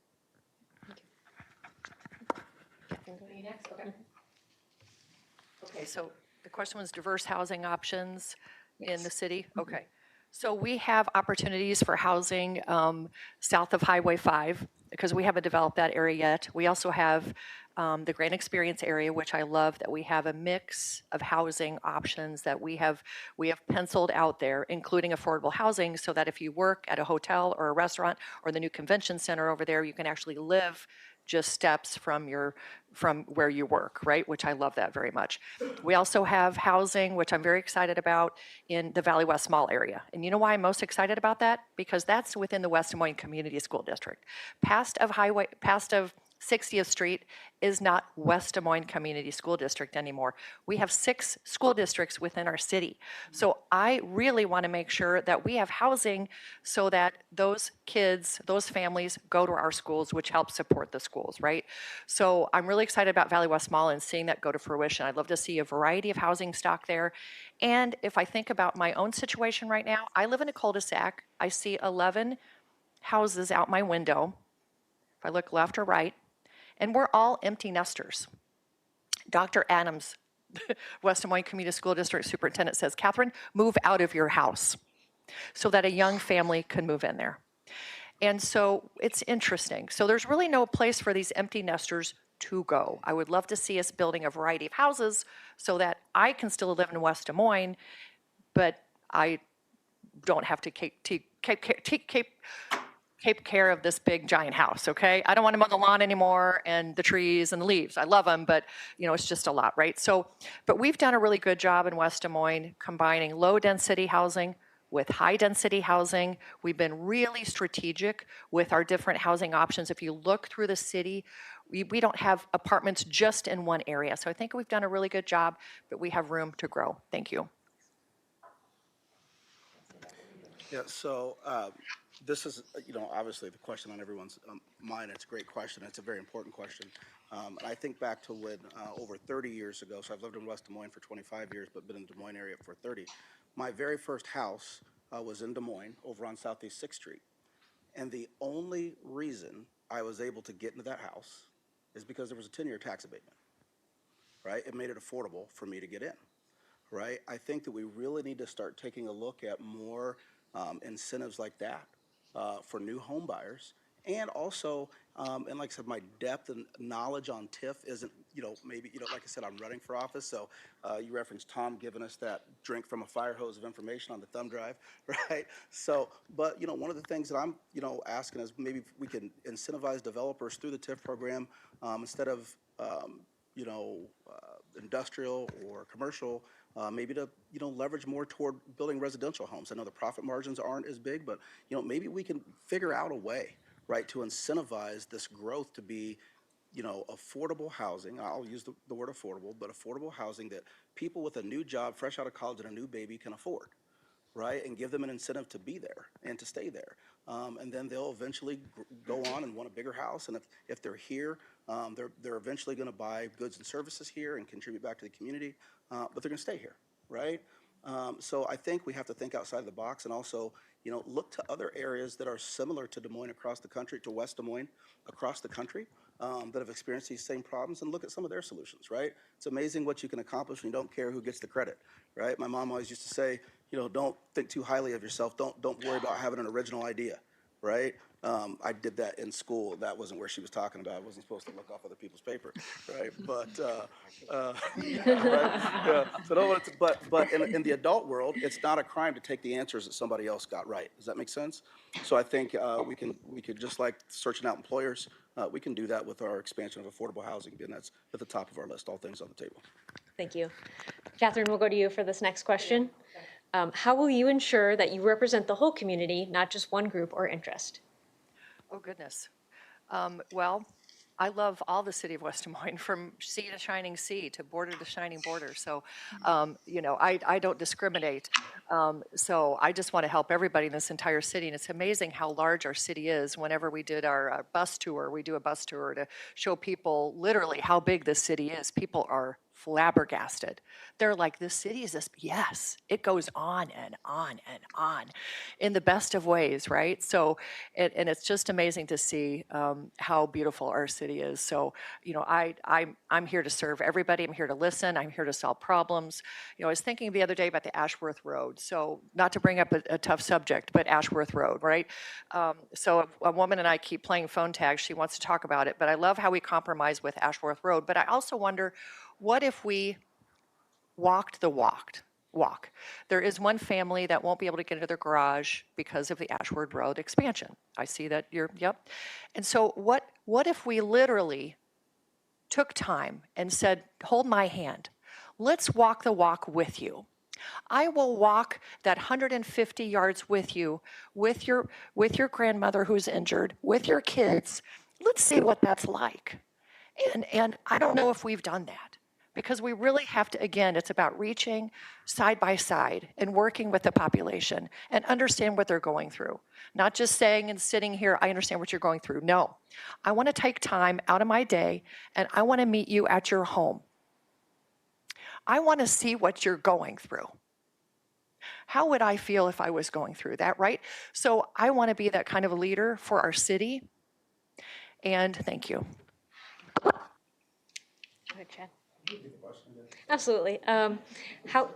Okay, so the question was diverse housing options in the city? Okay. So we have opportunities for housing south of Highway 5 because we haven't developed that area yet. We also have the Grand Experience area, which I love that we have a mix of housing options that we have penciled out there, including affordable housing, so that if you work at a hotel or a restaurant or the new convention center over there, you can actually live just steps from where you work, right? Which I love that very much. We also have housing, which I'm very excited about, in the Valley West Mall area. And you know why I'm most excited about that? Because that's within the West Des Moines Community School District. Past of 60th Street is not West Des Moines Community School District anymore. We have 6 school districts within our city. So I really want to make sure that we have housing so that those kids, those families go to our schools, which helps support the schools, right? So I'm really excited about Valley West Mall and seeing that go to fruition. I'd love to see a variety of housing stock there. And if I think about my own situation right now, I live in a cul-de-sac. I see 11 houses out my window. If I look left or right, and we're all empty nesters. Dr. Adams, West Des Moines Community School District Superintendent, says, Catherine, move out of your house so that a young family can move in there. And so it's interesting. So there's really no place for these empty nesters to go. I would love to see us building a variety of houses so that I can still live in West Des Moines, but I don't have to take care of this big giant house, okay? I don't want to mow the lawn anymore and the trees and the leaves. I love them, but it's just a lot, right? So, but we've done a really good job in West Des Moines combining low density housing with high density housing. We've been really strategic with our different housing options. If you look through the city, we don't have apartments just in one area. So I think we've done a really good job, but we have room to grow. Thank you. Yeah, so this is, obviously the question on everyone's mind. It's a great question. It's a very important question. And I think back to when over 30 years ago, so I've lived in West Des Moines for 25 years, but been in the Des Moines area for 30. My very first house was in Des Moines over on Southeast 6th Street. And the only reason I was able to get into that house is because there was a 10-year tax abatement, right? It made it affordable for me to get in, right? I think that we really need to start taking a look at more incentives like that for new home buyers. And also, and like I said, my depth and knowledge on TIF isn't, maybe, like I said, I'm running for office. So you referenced Tom giving us that drink from a fire hose of information on the thumb drive, right? So, but, one of the things that I'm, asking is maybe we can incentivize developers through the TIF program instead of, industrial or commercial, maybe to leverage more toward building residential homes. I know the profit margins aren't as big, but maybe we can figure out a way, right, to incentivize this growth to be affordable housing. I'll use the word affordable, but affordable housing that people with a new job, fresh out of college, and a new baby can afford, right, and give them an incentive to be there and to stay there. And then they'll eventually go on and want a bigger house. And if they're here, they're eventually going to buy goods and services here and contribute back to the community, but they're going to stay here, right? So I think we have to think outside the box and also, look to other areas that are similar to Des Moines across the country, to West Des Moines across the country, that have experienced these same problems, and look at some of their solutions, right? It's amazing what you can accomplish when you don't care who gets the credit, right? My mom always used to say, don't think too highly of yourself. Don't worry about having an original idea, right? I did that in school. That wasn't where she was talking about. I wasn't supposed to look off other people's paper, right? But right? So but in the adult world, it's not a crime to take the answers that somebody else got right. Does that make sense? So I think we could just like searching out employers, we can do that with our expansion of affordable housing, and that's at the top of our list. All things on the table. Thank you. Catherine, we'll go to you for this next question. How will you ensure that you represent the whole community, not just one group or interest? Oh, goodness. Well, I love all the city of West Des Moines, from sea to shining sea to border to shining border. So, I don't discriminate. So I just want to help everybody in this entire city. And it's amazing how large our city is. Whenever we did our bus tour, we do a bus tour to show people literally how big this city is. People are flabbergasted. They're like, this city is this, yes, it goes on and on and on in the best of ways, right? So, and it's just amazing to see how beautiful our city is. So, I'm here to serve everybody. I'm here to listen. I'm here to solve problems. I was thinking the other day about the Ashworth Road. So not to bring up a tough subject, but Ashworth Road, right? So a woman and I keep playing phone tag. She wants to talk about it, but I love how we compromise with Ashworth Road. But I also wonder, what if we walked the walk? There is one family that won't be able to get into their garage because of the Ashworth Road expansion. I see that yep. And so what if we literally took time and said, hold my hand. Let's walk the walk with you. I will walk that 150 yards with you, with your grandmother who's injured, with your kids. Let's see what that's like. And I don't know if we've done that. Because we really have to, again, it's about reaching side by side and working with the population and understand what they're going through. Not just saying and sitting here, I understand what you're going through. No, I want to take time out of my day and I want to meet you at your home. I want to see what you're going through. How would I feel if I was going through that, right? So I want to be that kind of a leader for our city. And thank you. Go ahead, Chad. Absolutely. How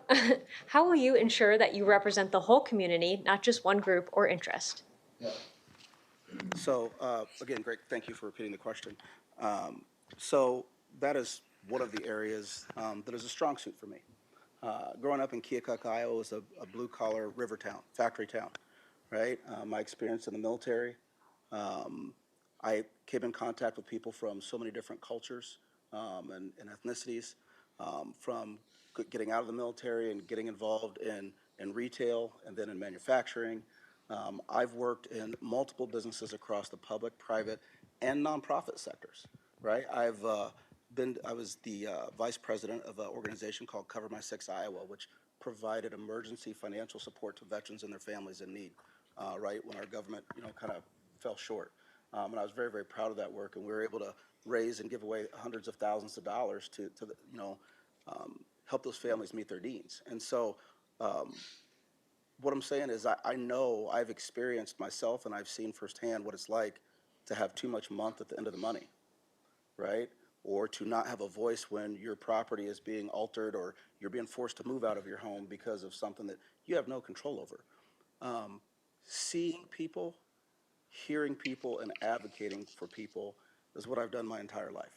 will you ensure that you represent the whole community, not just one group or interest? So again, great. Thank you for repeating the question. So that is one of the areas that is a strong suit for me. Growing up in Keokuk, Iowa was a blue-collar river town, factory town, right? My experience in the military, I came in contact with people from so many different cultures and ethnicities, from getting out of the military and getting involved in retail and then in manufacturing. I've worked in multiple businesses across the public, private, and nonprofit sectors, right? I was the vice president of an organization called Cover My Six Iowa, which provided emergency financial support to veterans and their families in need, right, when our government, kind of fell short. And I was very, very proud of that work, and we were able to raise and give away hundreds of thousands of dollars to help those families meet their needs. And so what I'm saying is I know I've experienced myself and I've seen firsthand what it's like to have too much month at the end of the money, right? Or to not have a voice when your property is being altered or you're being forced to move out of your home because of something that you have no control over. Seeing people, hearing people, and advocating for people is what I've done my entire life,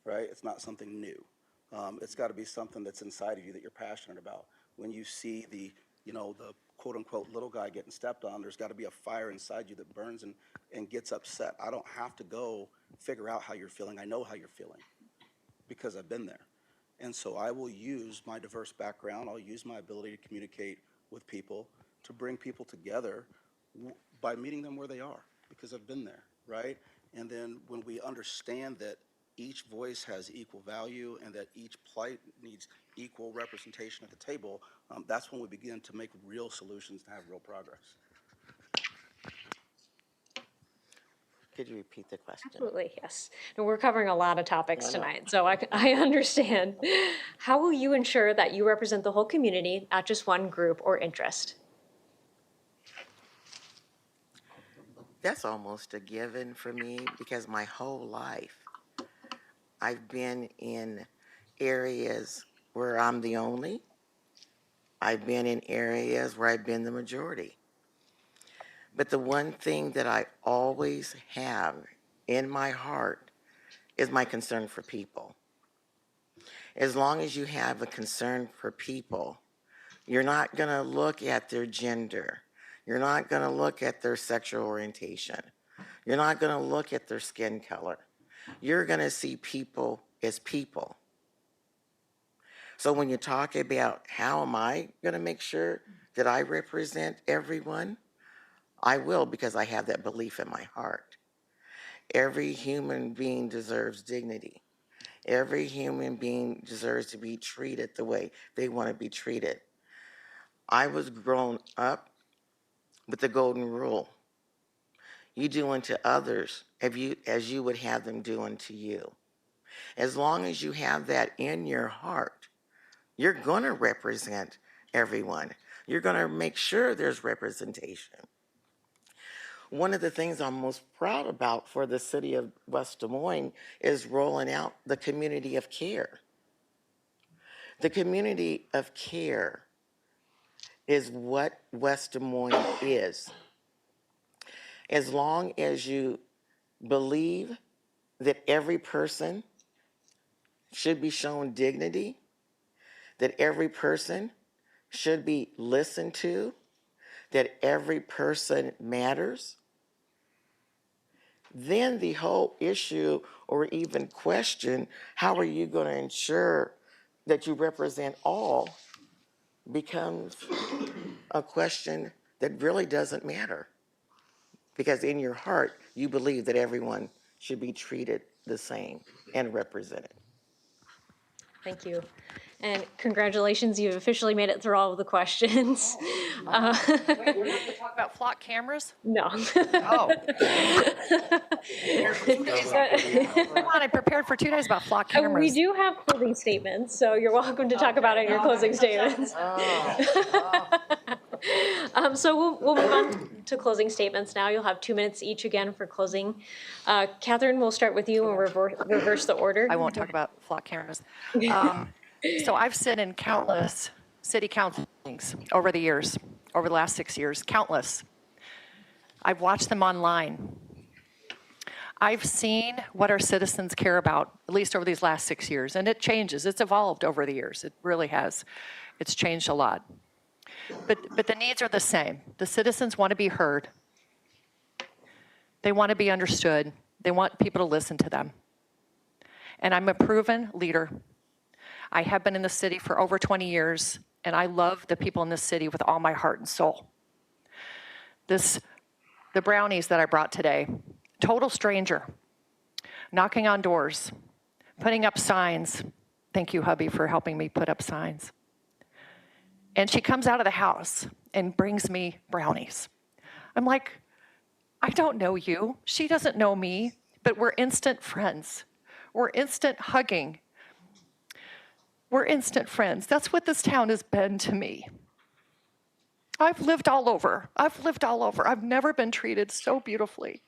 right? It's not something new. It's got to be something that's inside of you that you're passionate about. When you see the quote-unquote little guy getting stepped on, there's got to be a fire inside you that burns and gets upset. I don't have to go figure out how you're feeling. I know how you're feeling because I've been there. And so I will use my diverse background, I'll use my ability to communicate with people to bring people together by meeting them where they are because I've been there, right? And then when we understand that each voice has equal value and that each plight needs equal representation at the table, that's when we begin to make real solutions and have real progress. Could you repeat the question? Absolutely, yes. No, we're covering a lot of topics tonight, so I understand. How will you ensure that you represent the whole community, not just one group or interest? That's almost a given for me because my whole life I've been in areas where I'm the only. I've been in areas where I've been the majority. But the one thing that I always have in my heart is my concern for people. As long as you have a concern for people, you're not going to look at their gender. You're not going to look at their sexual orientation. You're not going to look at their skin color. You're going to see people as people. So when you talk about how am I going to make sure that I represent everyone, I will because I have that belief in my heart. Every human being deserves dignity. Every human being deserves to be treated the way they want to be treated. I was grown up with the golden rule. You do unto others as you would have them do unto you. As long as you have that in your heart, you're going to represent everyone. You're going to make sure there's representation. One of the things I'm most proud about for the city of West Des Moines is rolling out the community of care. The community of care is what West Des Moines is. As long as you believe that every person should be shown dignity, that every person should be listened to, that every person matters, then the whole issue or even question, how are you going to ensure that you represent all, becomes a question that really doesn't matter. Because in your heart, you believe that everyone should be treated the same and represented. Thank you. And congratulations, you've officially made it through all of the questions. Wait, we're not going to talk about flock cameras? No. Oh. Come on, I prepared for 2 days about flock We cameras. do have closing statements, so you're welcome to talk about it in your closing statements. So we'll move on to closing statements now. You'll have 2 minutes each again for closing. Catherine, we'll start with you and reverse the order. I won't talk about flock cameras. So I've sit in countless city council meetings over the years, over the last 6 years, countless. I've watched them online. I've seen what our citizens care about, at least over these last 6 years, and it changes. It's evolved over the years. It really has. It's changed a lot. But the needs are the same. The citizens want to be heard. They want to be understood. They want people to listen to them. And I'm a proven leader. I have been in the city for over 20 years, and I love the people in this city with all my heart and soul. The brownies that I brought today, total stranger, knocking on doors, putting up signs. Thank you, hubby, for helping me put up signs. And she comes out of the house and brings me brownies. I'm like, I don't know you. She doesn't know me, but we're instant friends. We're instant hugging. We're instant friends. That's what this town has been to me. I've lived all over. I've never been treated so beautifully.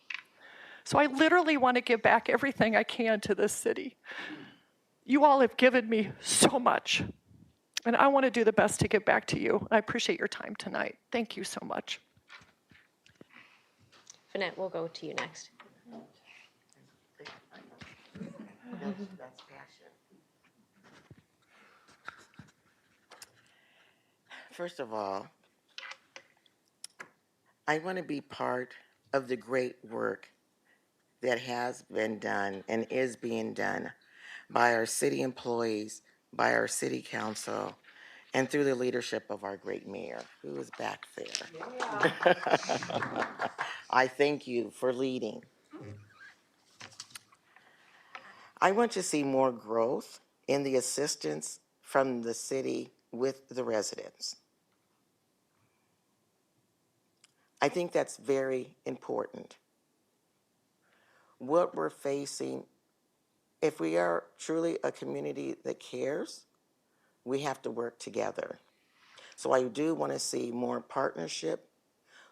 So I literally want to give back everything I can to this city. You all have given me so much, and I want to do the best to give back to you. I appreciate your time tonight. Thank you so much. Finette, we'll go to you next. That's passion. First of all, I want to be part of the great work that has been done and is being done by our city employees, by our city council, and through the leadership of our great mayor, who is back there. I thank you for leading. I want to see more growth in the assistance from the city with the residents. I think that's very important. What we're facing, if we are truly a community that cares, we have to work together. So I do want to see more partnership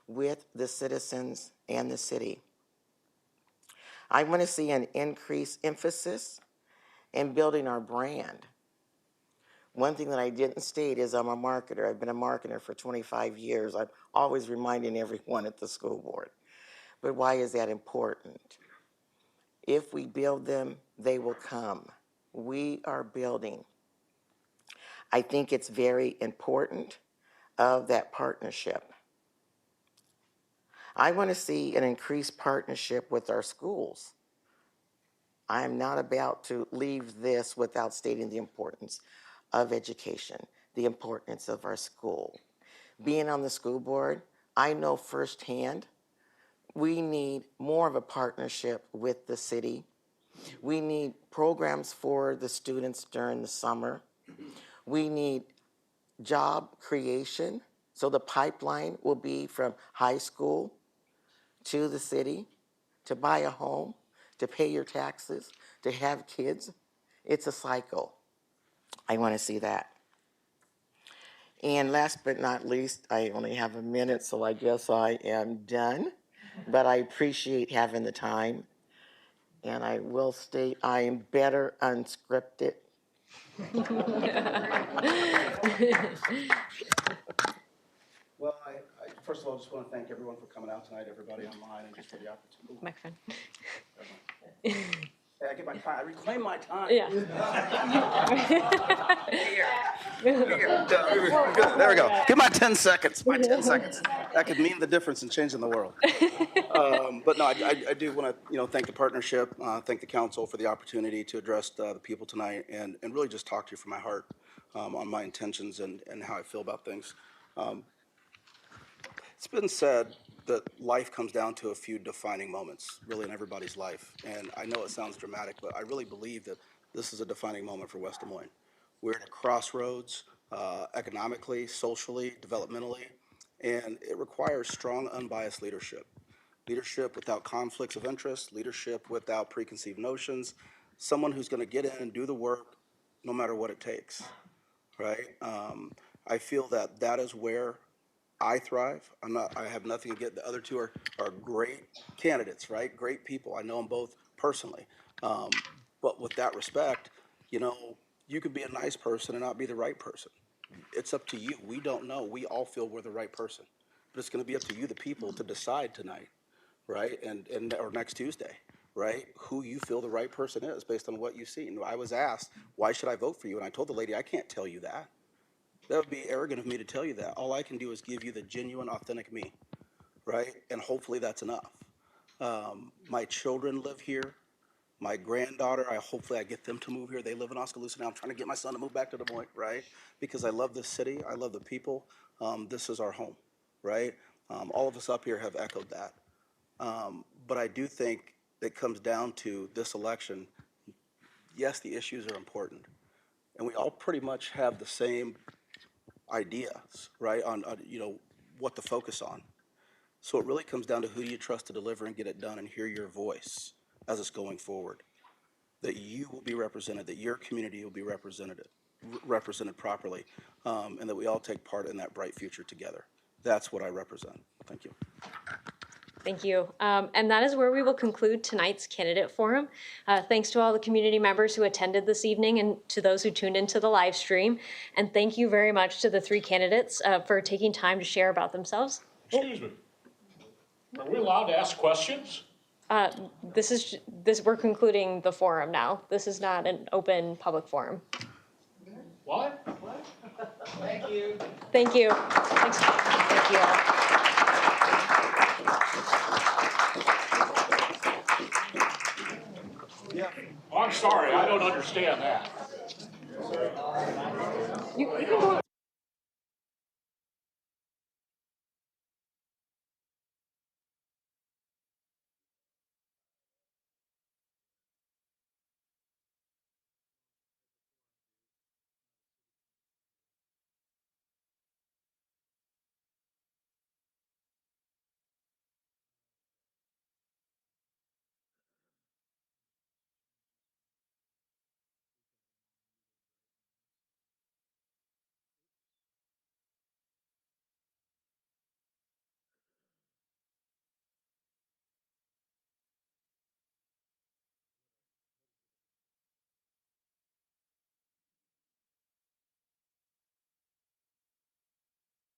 with the citizens and the city. I want to see an increased emphasis in building our brand. One thing that I didn't state is I'm a marketer. I've been a marketer for 25 years. I'm always reminding everyone at the school board. But why is that important? If we build them, they will come. We are building. I think it's very important of that partnership. I want to see an increased partnership with our schools. I am not about to leave this without stating the importance of education, the importance of our school. Being on the school board, I know firsthand we need more of a partnership with the city. We need programs for the students during the summer. We need job creation, so the pipeline will be from high school to the city, to buy a home, to pay your taxes, to have kids. It's a cycle. I want to see that. And last but not least, I only have a minute, so I guess I am done. But I appreciate having the time. And I will state I am better unscripted. Well, I first of all, just want to thank everyone for coming out tonight, everybody online, and just for the opportunity. Microphone. Hey, I get my time. I reclaim my time. Yeah. Good. There we go. Give my 10 seconds. My 10 seconds. That could mean the difference in changing the world. But no, I do want to thank the partnership, thank the council for the opportunity to address the people tonight, and really just talk to you from my heart on my intentions and how I feel about things. It's been said that life comes down to a few defining moments, really, in everybody's life. And I know it sounds dramatic, but I really believe that this is a defining moment for West Des Moines. We're at a crossroads, economically, socially, developmentally, and it requires strong, unbiased leadership. Leadership without conflicts of interest, leadership without preconceived notions, someone who's going to get in and do the work no matter what it takes, right? I feel that that is where I thrive. I have nothing to get. The other two are great candidates, right? Great people. I know them both personally. But with that respect, you could be a nice person and not be the right person. It's up to you. We don't know. We all feel we're the right person. But it's going to be up to you, the people, to decide tonight, right? Or next Tuesday, right? Who you feel the right person is based on what you've seen. I was asked, why should I vote for you? And I told the lady, I can't tell you that. That would be arrogant of me to tell you that. All I can do is give you the genuine, authentic me, right? And hopefully that's enough. My children live here. My granddaughter, hopefully I get them to move here. They live in Oskaloosa now. I'm trying to get my son to move back to Des Moines, right? Because I love this city. I love the people. This is our home, right? All of us up here have echoed that. But I do think it comes down to this election. Yes, the issues are important. And we all pretty much have the same ideas, right, on what to focus on. So it really comes down to who do you trust to deliver and get it done and hear your voice as it's going forward. That you will be represented, that your community will be represented properly, and that we all take part in that bright future together. That's what I represent. Thank you. Thank you. And that is where we will conclude tonight's candidate forum. Thanks to all the community members who attended this evening and to those who tuned into the live stream. And thank you very much to the three candidates for taking time to share about themselves. Excuse me. Are we allowed to ask questions? We're concluding the forum now. This is not an open public forum. What? Thank you. Thanks. Thank you all. I'm sorry, I don't understand that. You can go